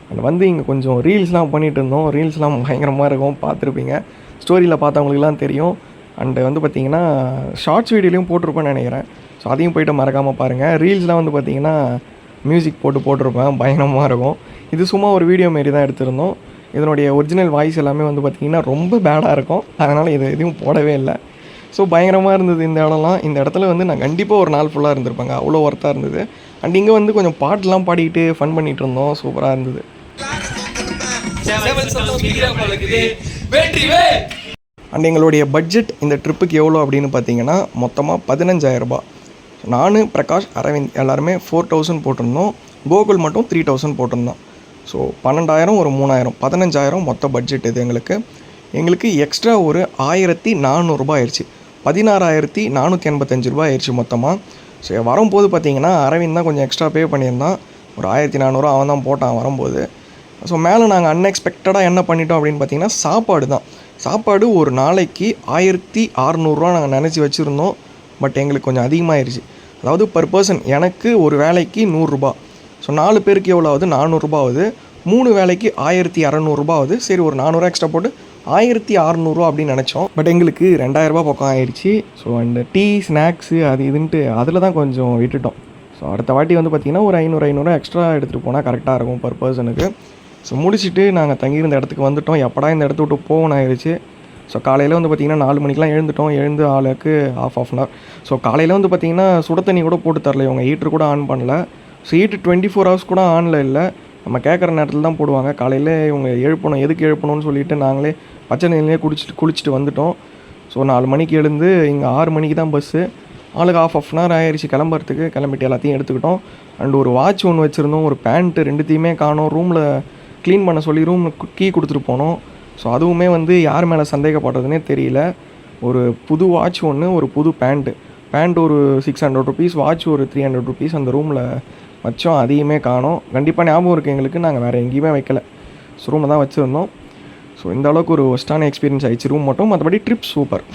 அண்ட் வந்து இங்கே கொஞ்சம் ரீல்ஸ்லாம் பண்ணிகிட்டு இருந்தோம். ரீல்ஸ்லாம் பயங்கரமாக இருக்கும், பார்த்துருப்பீங்க. ஸ்டோரியில் பார்த்தவங்களுக்குலாம் தெரியும். அண்டு வந்து பார்த்திங்கன்னா ஷார்ட்ஸ் வீடியோலையும் போட்டிருப்பேன்னு நினைக்கிறேன். ஸோ அதையும் போய்ட்டு மறக்காமல் பாருங்கள். ரீல்ஸ்லாம் வந்து பார்த்திங்கன்னா மியூசிக் போட்டிருப்பேன், பயங்கரமாக இருக்கும். இது சும்மா ஒரு வீடியோ மாரி தான் எடுத்திருந்தோம். இதனுடைய ஒரிஜினல் வாய்ஸ் எல்லாமே வந்து பார்த்திங்கன்னா ரொம்ப பேடாக இருக்கும். அதனால் இது எதுவும் போடவே இல்லை. ஸோ பயங்கரமாக இருந்தது இந்த இடம்லாம். இந்த இடத்துல வந்து நான் கண்டிப்பாக ஒரு நாள் ஃபுல்லாக இருந்திருப்பேங்க. அவ்வளோ ஒர்த்தாக இருந்தது. அண்ட் இங்கே வந்து கொஞ்சம் பாட்டெலாம் பாடிக்கிட்டு ஃபன் பண்ணிகிட்டு இருந்தோம். சூப்பராக இருந்தது. அண்ட் எங்களுடைய பட்ஜெட் இந்த ட்ரிப்புக்கு எவ்வளோ அப்படின்னு பார்த்தீங்கன்னா மொத்தமாக 15,000 ரூபா. நான், பிரகாஷ், அரவிந்த் எல்லாருமே 4,000 போட்டிருந்தோம். கோகுல் மட்டும் 3,000 போட்டிருந்தோம். ஸோ 12,000 ஒரு 3,000 15,000 மொத்த பட்ஜெட் இது எங்களுக்கு எக்ஸ்ட்ரா ஒரு 1,400 ரூபா ஆயிடுச்சு. 16,485 ரூபா ஆயிடுச்சு மொத்தமாக. ஸோ வரும்போது பார்த்தீங்கன்னா அரவிந்த் தான் கொஞ்சம் எக்ஸ்ட்ரா பே பண்ணியிருந்தான். ஒரு 1,400 அவன் தான் போட்டான் வரும்போது. ஸோ மேலே நாங்கள் அன்எக்ஸ்பெக்டடாக என்ன பண்ணிட்டோம் அப்படின்னு பார்த்தீங்கன்னா சாப்பாடு ஒரு நாளைக்கு 1,600 ரூபா நாங்கள் நினச்சி வச்சுருந்தோம். பட் எங்களுக்கு கொஞ்சம் அதிகமாகிடுச்சு. அதாவது பர் பர்சன் எனக்கு ஒரு வேலைக்கு 100 ரூபா. ஸோ 4 பேருக்கு எவ்வளோ ஆகுது, 400 ரூபா ஆகுது. 3 வேலைக்கு 1,200 ரூபா ஆகுது. சரி ஒரு 400 எக்ஸ்ட்ரா போட்டு 1,600 ரூபா அப்படின்னு நினச்சோம். பட் எங்களுக்கு 2,000 ரூபா பக்கம் ஆயிடுச்சு. ஸோ அந்த டீ ஸ்நாக்ஸு அது இதுன்ட்டு அதில் தான் கொஞ்சம் விட்டுட்டோம். ஸோ அடுத்த வாட்டி வந்து பார்த்திங்கன்னா ஒரு 500 எக்ஸ்ட்ரா எடுத்துகிட்டு போனால் கரெக்டாக இருக்கும் பர் பர்சனுக்கு. ஸோ முடிச்சுட்டு நாங்கள் தங்கியிருந்த இடத்துக்கு வந்துட்டோம். எப்படா இந்த இடத்த விட்டு போகணும் ஆயிடுச்சு. ஸோ காலையில் வந்து பார்த்திங்கன்னா 4 மணிக்கெலாம் எழுந்துட்டோம். எழுந்து ஆளுக்கு half an hour. ஸோ காலையில் வந்து பார்த்திங்கன்னா சுட தண்ணி கூட போட்டு தரல இவங்க, ஹீட்ரு கூட ஆன் பண்ணல. ஸோ ஹீட்ரு 24 hours கூட ஆனில் இல்லை, நம்ம கேட்குற நேரத்தில் தான் போடுவாங்க. காலையில் இவங்க எழுப்பணும், எதுக்கு எழுப்பணும்னு சொல்லிவிட்டு நாங்களே பச்சை தண்ணியிலே குளிச்சுட்டு வந்துட்டோம். ஸோ 4 மணிக்கு எழுந்து இங்கே 6 மணிக்கு தான் பஸ்ஸு. ஆளுக்கு half an hour ஆயிடுச்சு கிளம்புறதுக்கு. கிளம்பிட்டு எல்லாத்தையும் எடுத்துக்கிட்டோம். அண்ட் ஒரு வாட்ச் ஒன்று வச்சுருந்தோம், ஒரு பேண்ட்டு, ரெண்டுத்தையுமே காணோம். ரூமில் க்ளீன் பண்ண சொல்லி ரூமுக்கு கீ கொடுத்துட்டு போனோம். ஸோ அதுவுமே வந்து யார் மேலே சந்தேகப்படுறதுனே தெரியல. ஒரு புது வாட்ச் ஒன்று, ஒரு புது பேண்ட் ஒரு 600 rupees, வாட்ச் ஒரு 300 rupees அந்த ரூமில் வச்சோம். அதையுமே காணோம். கண்டிப்பாக ஞாபகம் இருக்குது எங்களுக்கு, நாங்கள் வேறு எங்கேயுமே வைக்கல. ஸோ ரூமில் தான் வச்சுருந்தோம். ஸோ இந்த அளவுக்கு ஒரு ஒஸ்ட்டான எக்ஸ்பீரியன்ஸ் ஆயிடுச்சு ரூம் மட்டும். மற்றபடி ட்ரிப் சூப்பர்.